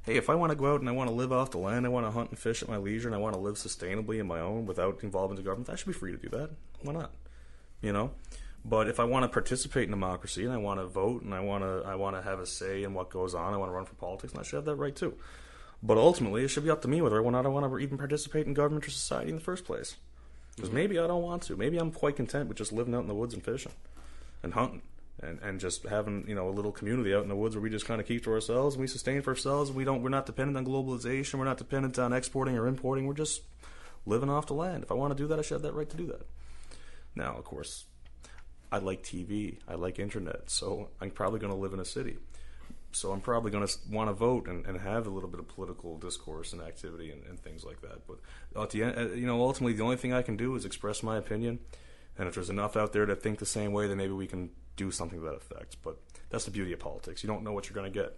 hey, if I want to go out and I want to live off the land, I want to hunt and fish at my leisure, and I want to live sustainably in my own without involving the government, I should be free to do that. Why not? But if I want to participate in democracy and I want to vote and I want to have a say in what goes on, I want to run for politics, and I should have that right too. But ultimately, it should be up to me whether or not I want to even participate in government or society in the first place. Because maybe I don't want to. Maybe I'm quite content with just living out in the woods and fishing and hunting. And just having a little community out in the woods where we just kind of keep to ourselves and we sustain for ourselves. We're not dependent on globalization. We're not dependent on exporting or importing. We're just living off the land. If I want to do that, I should have that right to do that. Now, of course, I like TV. I like internet. So I'm probably going to live in a city. So I'm probably going to want to vote and have a little bit of political discourse and activity and things like that. But at the end, ultimately, the only thing I can do is express my opinion. And if there's enough out there that think the same way, then maybe we can do something to that effect. But that's the beauty of politics. You don't know what you're going to get.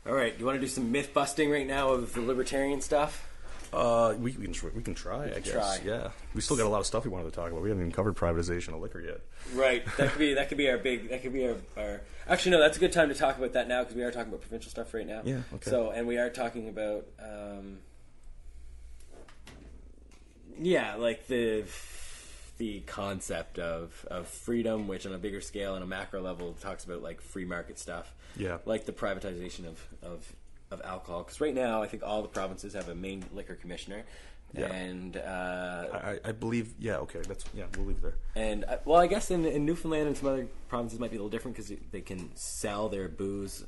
All right. You want to do some myth busting right now of the libertarian stuff? We can try, I guess. Yeah. We still got a lot of stuff we wanted to talk about. We haven't even covered privatization of liquor yet. Right. That could be our actually, no, that's a good time to talk about that now because we are talking about provincial stuff right now. Yeah, okay. So, and we are talking about like the concept of freedom, which on a bigger scale, on a macro level, talks about like free market stuff. Yeah. Like the privatization of alcohol. Because right now, I think all the provinces have a main liquor commissioner. Yeah. And I believe, okay, we'll leave it there. And well, I guess in Newfoundland and some other provinces might be a little different because they can sell their booze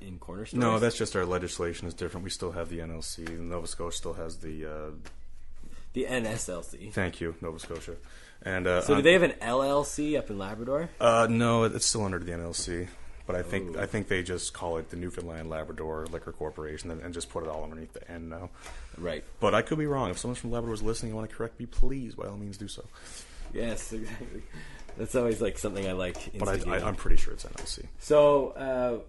in corner stores. No, that's just our legislation is different. We still have the NLC. Nova Scotia still has the NSLC. Thank you, Nova Scotia. And so do they have an LLC up in Labrador? No, it's still under the NLC. But I think they just call it the Newfoundland Labrador Liquor Corporation and just put it all underneath the N now. Right. But I could be wrong. If someone from Labrador is listening and want to correct me, please, by all means, do so. Yes, exactly. That's always like something I like. But I'm pretty sure it's NLC. So,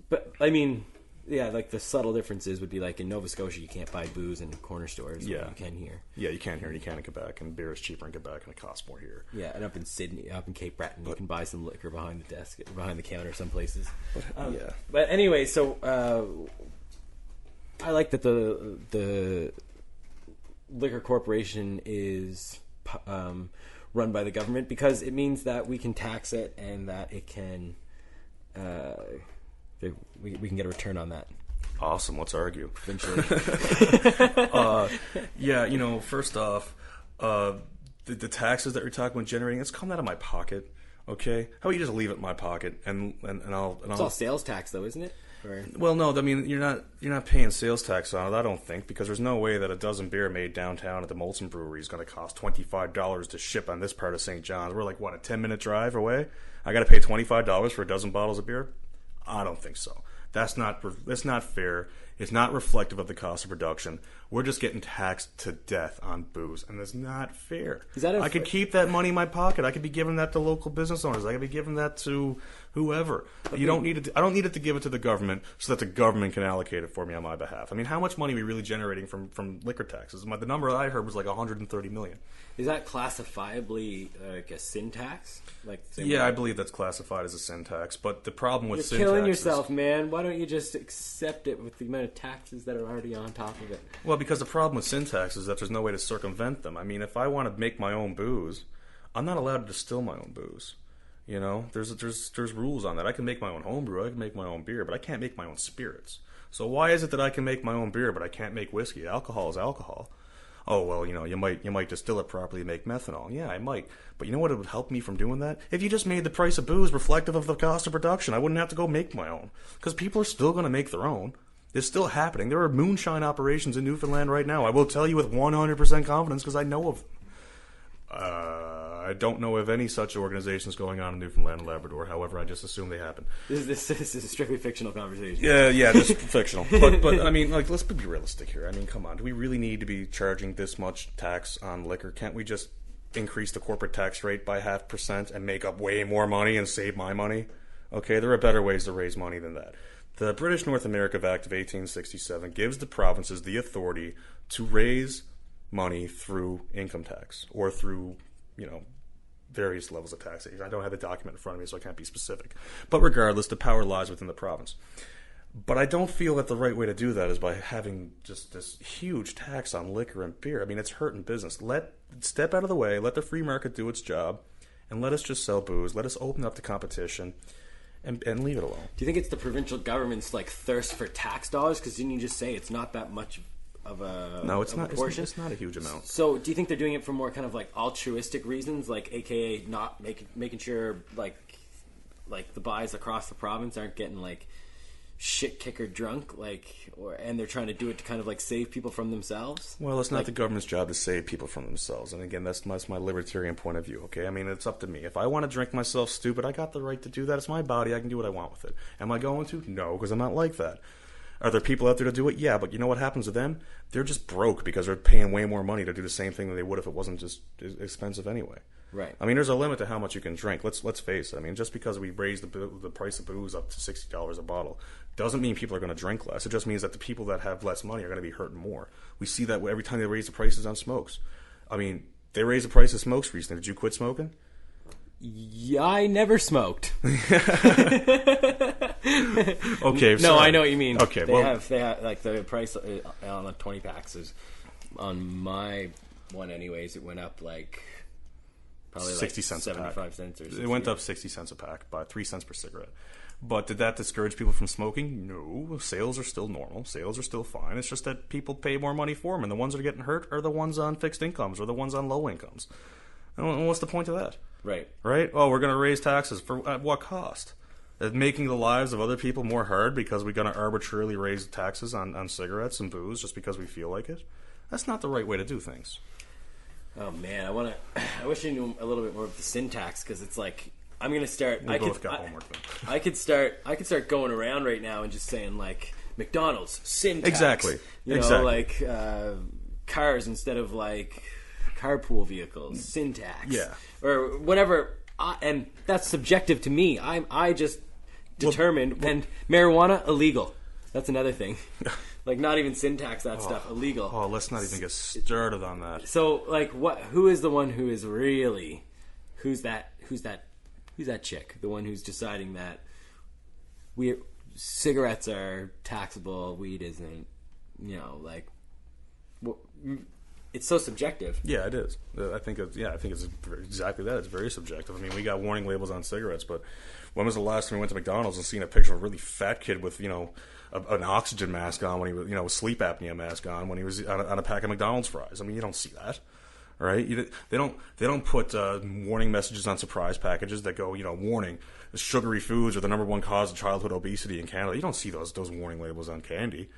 but I mean, yeah, like the subtle differences would be like in Nova Scotia, you can't buy booze in corner stores. Yeah, you can here. Yeah, you can here, and you can in Quebec, and beer is cheaper in Quebec, and it costs more here. Yeah, and up in Sydney, up in Cape Breton, you can buy some liquor behind the desk, behind the counter, some places. Yeah. But anyway, so I like that the liquor corporation is run by the government because it means that we can tax it and that it can. We can get a return on that. Awesome. Let's argue. Eventually. Yeah, first off, the taxes that you're talking about generating, it's coming out of my pocket. Okay, how about you just leave it in my pocket and I'll. It's all sales tax, though, isn't it? Or... Well, no. I mean, you're not paying sales tax on it. I don't think because there's no way that a dozen beer made downtown at the Molson Brewery is going to cost $25 to ship on this part of St. John's. We're like what, a 10-minute drive away. I got to pay $25 for a dozen bottles of beer. I don't think so. That's not fair. It's not reflective of the cost of production. We're just getting taxed to death on booze, and that's not fair. I could keep that money in my pocket. I could be giving that to local business owners. I could be giving that to whoever. I don't need it to give it to the government so that the government can allocate it for me on my behalf. I mean, how much money are we really generating from liquor taxes? The number I heard was like $130 million. Is that classifiably like a sin tax? I believe that's classified as a sin tax. But the problem with sin taxes... You're killing yourself, man. Why don't you just accept it with the amount of taxes that are already on top of it? Well, because the problem with sin tax is that there's no way to circumvent them. I mean, if I want to make my own booze, I'm not allowed to distill my own booze. You know, there's rules on that. I can make my own homebrew, I can make my own beer, but I can't make my own spirits. So why is it that I can make my own beer, but I can't make whiskey? Alcohol is alcohol. Oh, well, you might distill it properly and make methanol. Yeah, I might. But you know what would help me from doing that? If you just made the price of booze reflective of the cost of production, I wouldn't have to go make my own. Because people are still going to make their own. It's still happening. There are moonshine operations in Newfoundland right now. I will tell you with 100% confidence because I know of them. I don't know of any such organizations going on in Newfoundland and Labrador. However, I just assume they happen. This is a strictly fictional conversation. Yeah, just fictional. But I mean, like, let's be realistic here. I mean, come on. Do we really need to be charging this much tax on liquor? Can't we just increase the corporate tax rate by 0.5% and make up way more money and save my money? Okay, there are better ways to raise money than that. The British North America Act of 1867 gives the provinces the authority to raise money through income tax or through, various levels of taxation. I don't have the document in front of me, so I can't be specific. But regardless, the power lies within the province. But I don't feel that the right way to do that is by having just this huge tax on liquor and beer. I mean, it's hurting business. Step out of the way, let the free market do its job, and let us just sell booze. Let us open up the competition. And leave it alone. Do you think it's the provincial government's thirst for tax dollars? Because didn't you just say it's not that much of a no? It's not. Portion? It's not a huge amount. So do you think they're doing it for more kind of altruistic reasons, AKA not making sure the buys across the province aren't getting shit kicker drunk, and they're trying to do it to kind of save people from themselves? Well, it's not the government's job to save people from themselves. And again, that's my libertarian point of view. Okay, I mean, it's up to me. If I want to drink myself stupid, I got the right to do that. It's my body. I can do what I want with it. Am I going to? No, because I'm not like that. Are there people out there to do it? Yeah, but you know what happens to them? They're just broke because they're paying way more money to do the same thing than they would if it wasn't just expensive anyway. Right. I mean, there's a limit to how much you can drink. Let's face it. I mean, just because we raise the price of booze up to $60 a bottle doesn't mean people are going to drink less. It just means that the people that have less money are going to be hurting more. We see that every time they raise the prices on smokes. I mean, they raised the price of smokes recently. Did you quit smoking? Yeah, I never smoked. Okay. No, I know what you mean. Okay. They have the price on the 20 packs is on my one anyways. It went up probably 60 cents 75 a pack. cents or It went up 60 cents a pack, by 3 cents per cigarette. But did that discourage people from smoking? No. Sales are still normal. Sales are still fine. It's just that people pay more money for them, and the ones that are getting hurt are the ones on fixed incomes or the ones on low incomes. And what's the point of that? Right. Right? Oh, we're going to raise taxes. At what cost? Making the lives of other people more hard because we're going to arbitrarily raise taxes on cigarettes and booze just because we feel like it? That's not the right way to do things. Oh man, I wish I knew a little bit more of the syntax, because it's like I'm gonna start. We both got homework then. I could start going around right now and just saying like McDonald's syntax. Exactly. You know, like cars instead of like carpool vehicles. Syntax. Yeah. Or whatever. And that's subjective to me. I just determined. And marijuana illegal. That's another thing. Like, not even syntax, that stuff, illegal. Oh, let's not even get started on that. So, like, who is the one who is really, who's that chick? The one who's deciding that cigarettes are taxable, weed isn't, you know, like, it's so subjective. Yeah, it is. I think it's exactly that. It's very subjective. I mean, we got warning labels on cigarettes, but when was the last time we went to McDonald's and seen a picture of a really fat kid with, you know, an oxygen mask on when he was, you know, a sleep apnea mask on when he was on a pack of McDonald's fries? I mean, you don't see that, right? They don't put warning messages on surprise packages that go, you know, warning: sugary foods are the #1 cause of childhood obesity in Canada. You don't see those warning labels on candy.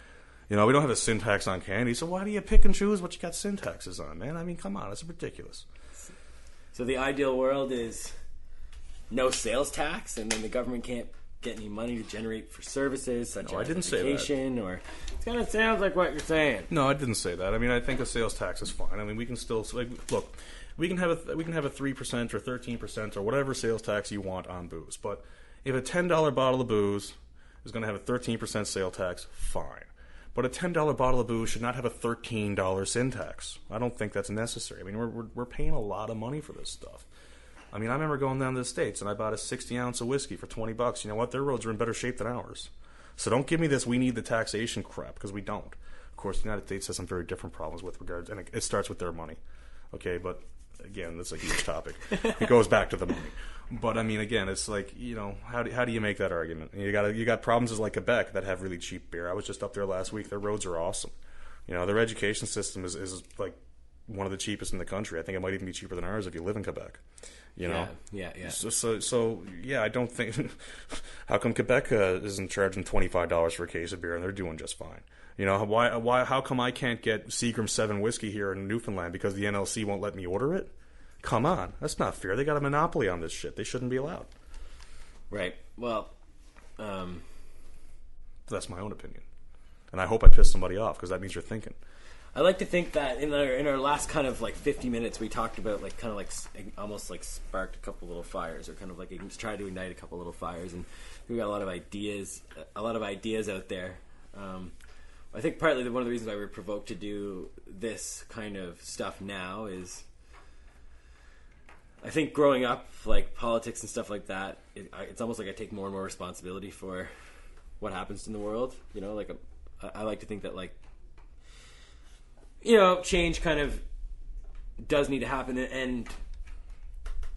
You know, we don't have a syntax on candy, so why do you pick and choose what you got syntaxes on, man? I mean, come on, it's ridiculous. So the ideal world is no sales tax, and then the government can't get any money to generate for services such as education, or it kind of sounds like what you're saying. No, I didn't say that. I mean, I think a sales tax is fine. I mean, we can still look. We can have a 3% or 13% or whatever sales tax you want on booze. But if a $10 bottle of booze is going to have a 13% sales tax, fine. But a $10 bottle of booze should not have a $13 sin tax. I don't think that's necessary. I mean, we're paying a lot of money for this stuff. I mean, I remember going down to the States and I bought a 60-ounce of whiskey for $20. You know what? Their roads are in better shape than ours. So don't give me this "we need the taxation" crap, because we don't. Of course, the United States has some very different problems with regards, and it starts with their money. Okay, but again, that's a huge topic. It goes back to the money. But I mean, again, it's like, you know, how do you make that argument? You got provinces like Quebec that have really cheap beer. I was just up there last week. Their roads are awesome. You know, their education system is like one of the cheapest in the country. I think it might even be cheaper than ours if you live in Quebec. You know, yeah. So yeah, I don't think. How come Quebec isn't charging $25 for a case of beer and they're doing just fine? You know, why? How come I can't get Seagram 7 whiskey here in Newfoundland because the NLC won't let me order it? Come on, that's not fair. They got a monopoly on this shit. They shouldn't be allowed. Right. Well, that's my own opinion, and I hope I pissed somebody off, because that means you're thinking. I like to think that in our last kind of like 50 minutes, we talked about like kind of like almost like sparked a couple little fires, or kind of like tried to ignite a couple little fires, and we got a lot of ideas out there. I think partly one of the reasons why we're provoked to do this kind of stuff now is, I think growing up, like politics and stuff like that, it's almost like I take more and more responsibility for what happens in the world. You know, like I like to think that, like, you know, change kind of does need to happen, and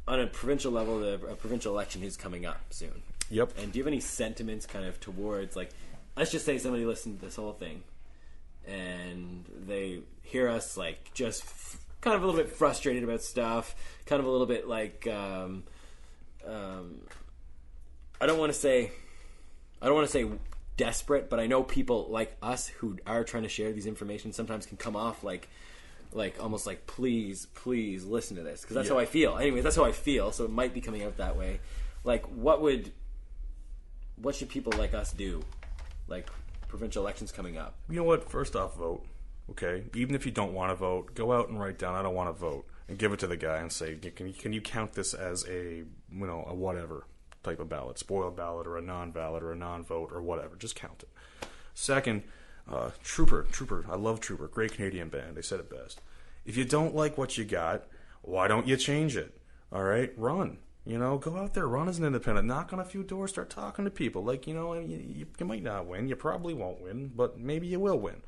on a provincial level, a provincial election is coming up soon. Yep. And do you have any sentiments kind of towards, like, let's just say somebody listened to this whole thing and they hear us like just kind of a little bit frustrated about stuff, kind of a little bit like I don't want to say desperate, but I know people like us who are trying to share these information sometimes can come off like almost like please listen to this, because that's how I feel. Anyways, that's how I feel, so it might be coming out that way. Like, what should people like us do? Like, provincial elections coming up. You know what? First off, vote. Okay, even if you don't want to vote, go out and write down "I don't want to vote" and give it to the guy and say, "Can you count this as a whatever type of ballot, spoiled ballot or a non-ballot or a non-vote or whatever? Just count it." Second, Trooper. I love Trooper. Great Canadian band. They said it best. If you don't like what you got, why don't you change it? All right, run. You know, go out there, run as an independent, knock on a few doors, start talking to people. Like, you know, you might not win, you probably won't win, but maybe you will win.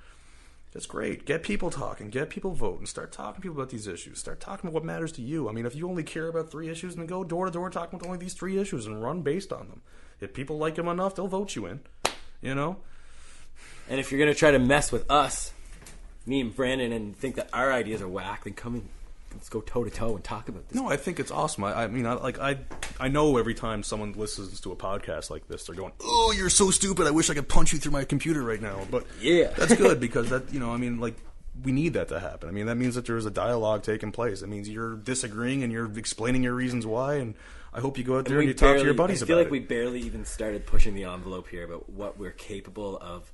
That's great. Get people talking, get people voting, start talking to people about these issues, start talking about what matters to you. I mean, if you only care about 3 issues, then go door to door talking about only these 3 issues and run based on them. if people like him enough, they'll vote you in. You know? And if you're going to try to mess with us, me and Brandon, and think that our ideas are whack, then come in. Let's go toe to toe and talk about this. No, I think it's awesome. I mean, I know every time someone listens to a podcast like this, they're going, "Oh, you're so stupid! I wish I could punch you through my computer right now." But yeah, that's good because that, you know, I mean, like, we need that to happen. I mean, that means that there is a dialogue taking place. It means you're disagreeing and you're explaining your reasons why. And I hope you go out there and you talk to your buddies about it. I feel like we barely even started pushing the envelope here about what we're capable of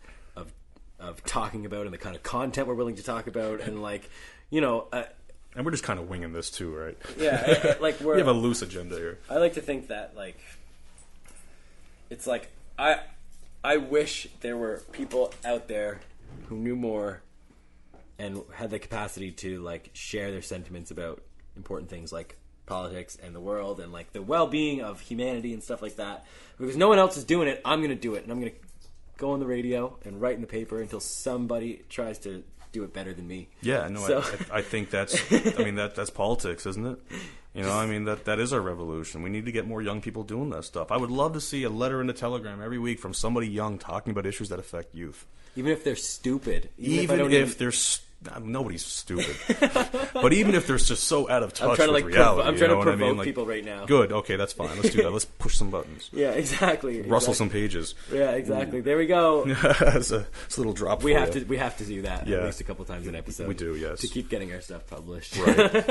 talking about and the kind of content we're willing to talk about, and like, you know. And we're just kind of winging this too, right? Yeah, like we have a loose agenda here. I like to think that, like, it's like I wish there were people out there who knew more and had the capacity to like share their sentiments about important things like politics and the world and like the well-being of humanity and stuff like that. Because no one else is doing it, I'm going to do it, and I'm going to go on the radio and write in the paper until somebody tries to do it better than me. Yeah, no, so. I think that's, I mean, that's politics, isn't it? You know, I mean, that is our revolution. We need to get more young people doing that stuff. I would love to see a letter in the Telegram every week from somebody young talking about issues that affect youth. Even if they're stupid. Even if they're nobody's stupid. But even if they're just so out of touch with reality. I'm trying to provoke people right now. Good, okay, that's fine. Let's do that. Let's push some buttons. Yeah, exactly. Rustle some pages. Yeah, exactly. There we go. It's a little drop we have to do that at least a couple times an episode. We do, yes. To keep getting our stuff published. Right.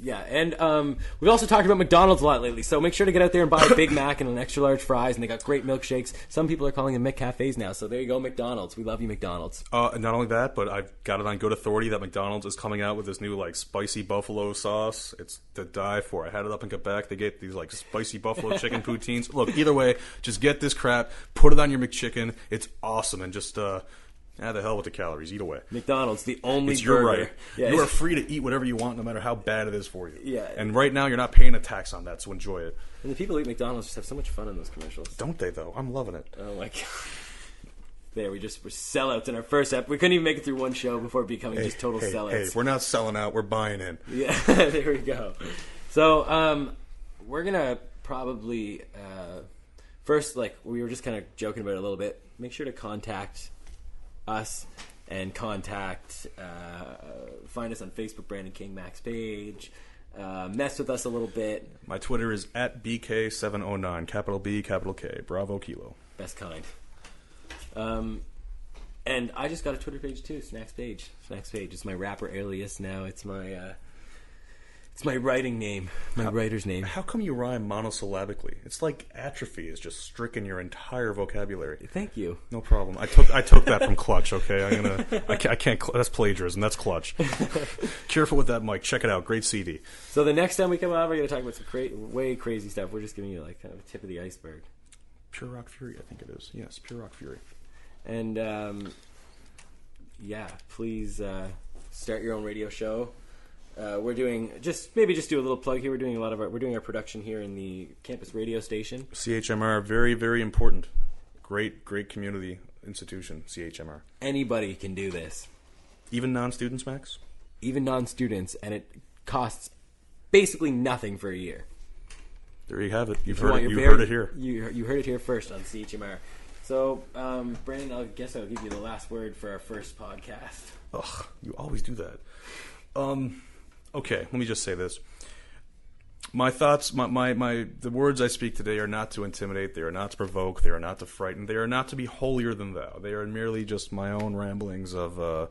Yeah. And we've also talked about McDonald's a lot lately, so make sure to get out there and buy a Big Mac and an extra large fries, and they got great milkshakes. Some people are calling them McCafes now, so there you go, McDonald's. We love you, McDonald's. Not only that, but I've got it on good authority that McDonald's is coming out with this new like spicy buffalo sauce. It's to die for. I had it up in Quebec. They get these like spicy buffalo chicken poutines. Look, either way, just get this crap, put it on your McChicken. It's awesome, and just the hell with the calories. Eat away. McDonald's, the only it's your burger. right. Yeah, you are free to eat whatever you want, no matter how bad it is for you. Yeah. And right now, you're not paying a tax on that, so enjoy it. And the people who eat McDonald's just have so much fun in those commercials. Don't they, though? I'm loving it. Oh, my God. There, we're sellouts in our first episode. We couldn't even make it through one show before becoming just total sellouts. Hey, we're not selling out. We're buying in. Yeah, there we go. So, we're going to probably, first, like, we were just kind of joking about it a little bit. Make sure to contact us and find us on Facebook, Brandon King Max page. Mess with us a little bit. My Twitter is @BK709, capital B, capital K, Bravo Kilo. Best kind. And I just got a Twitter page too, Snacks Page. It's my rapper alias now. It's my writing name, writer's name. How come you rhyme monosyllabically? It's like atrophy is just stricken your entire vocabulary. Thank you. No problem. I took that from Clutch. Okay, I can't. That's plagiarism. That's Clutch. Careful with that mic. Check it out. Great CD. So the next time we come out, we're gonna talk about some way crazy stuff. We're just giving you like kind of a tip of the iceberg. Pure Rock Fury, I think it is. Yes, Pure Rock Fury. And please start your own radio show. We're doing do a little plug here. We're doing our production here in the campus radio station. CHMR, very, very important. Great community institution, CHMR. Anybody can do this. Even non-students, Max? Even non-students, and it costs basically nothing for a year. There you have it. You heard it here. You heard it here first on CHMR. So, Brandon, I guess I'll give you the last word for our first podcast. Ugh, you always do that. Okay, let me just say this. My thoughts, the words I speak today are not to intimidate, they are not to provoke, they are not to frighten, they are not to be holier than thou. They are merely just my own ramblings of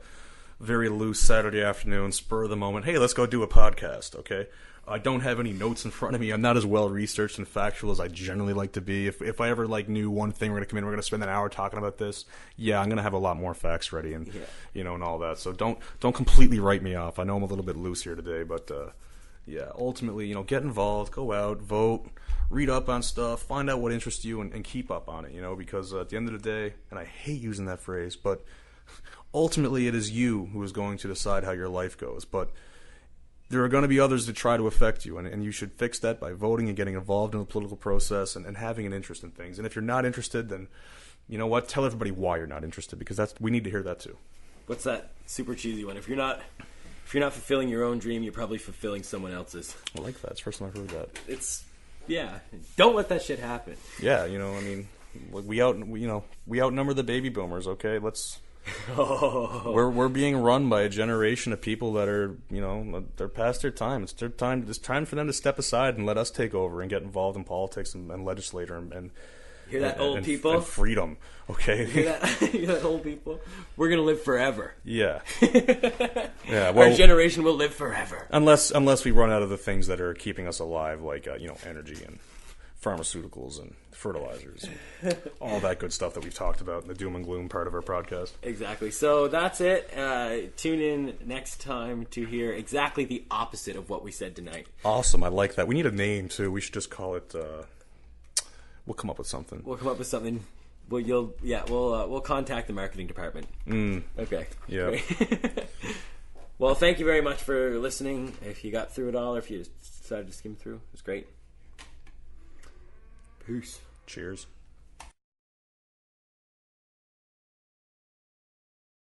very loose Saturday afternoon, spur of the moment. Hey, let's go do a podcast, okay? I don't have any notes in front of me. I'm not as well researched and factual as I generally like to be. If I ever knew one thing, we're gonna spend an hour talking about this. Yeah, I'm gonna have a lot more facts ready and and all that. So don't completely write me off. I know I'm a little bit loose here today, but ultimately, get involved, go out, vote, read up on stuff, find out what interests you, and keep up on it. Because at the end of the day, and I hate using that phrase, but ultimately it is you who is going to decide how your life goes. But there are going to be others that try to affect you, and you should fix that by voting and getting involved in the political process and having an interest in things. And if you're not interested, then you know what? Tell everybody why you're not interested, because we need to hear that too. What's that super cheesy one? If you're not fulfilling your own dream, you're probably fulfilling someone else's. I like that. It's the first time I've heard that. It's Yeah, don't let that shit happen. Yeah, you know, I mean, we outnumber the baby boomers. Okay, let's. We're being run by a generation of people that are, you know, they're past their time. It's their time. It's time for them to step aside and let us take over and get involved in politics and legislature and hear that, old people? And freedom. Okay. Hear that, old people? We're gonna live forever. Yeah. Yeah. Well, our generation will live forever. Unless we run out of the things that are keeping us alive, like you know, energy and pharmaceuticals and fertilizers, and all that good stuff that we've talked about in the doom and gloom part of our podcast. Exactly. So that's it. Tune in next time to hear exactly the opposite of what we said tonight. Awesome. I like that. We need a name too. We should just call it. We'll come up with something. We'll contact the marketing department. Okay. Yeah. Well, thank you very much for listening. If you got through it all, or if you decided to skim through, it was great. Peace. Cheers.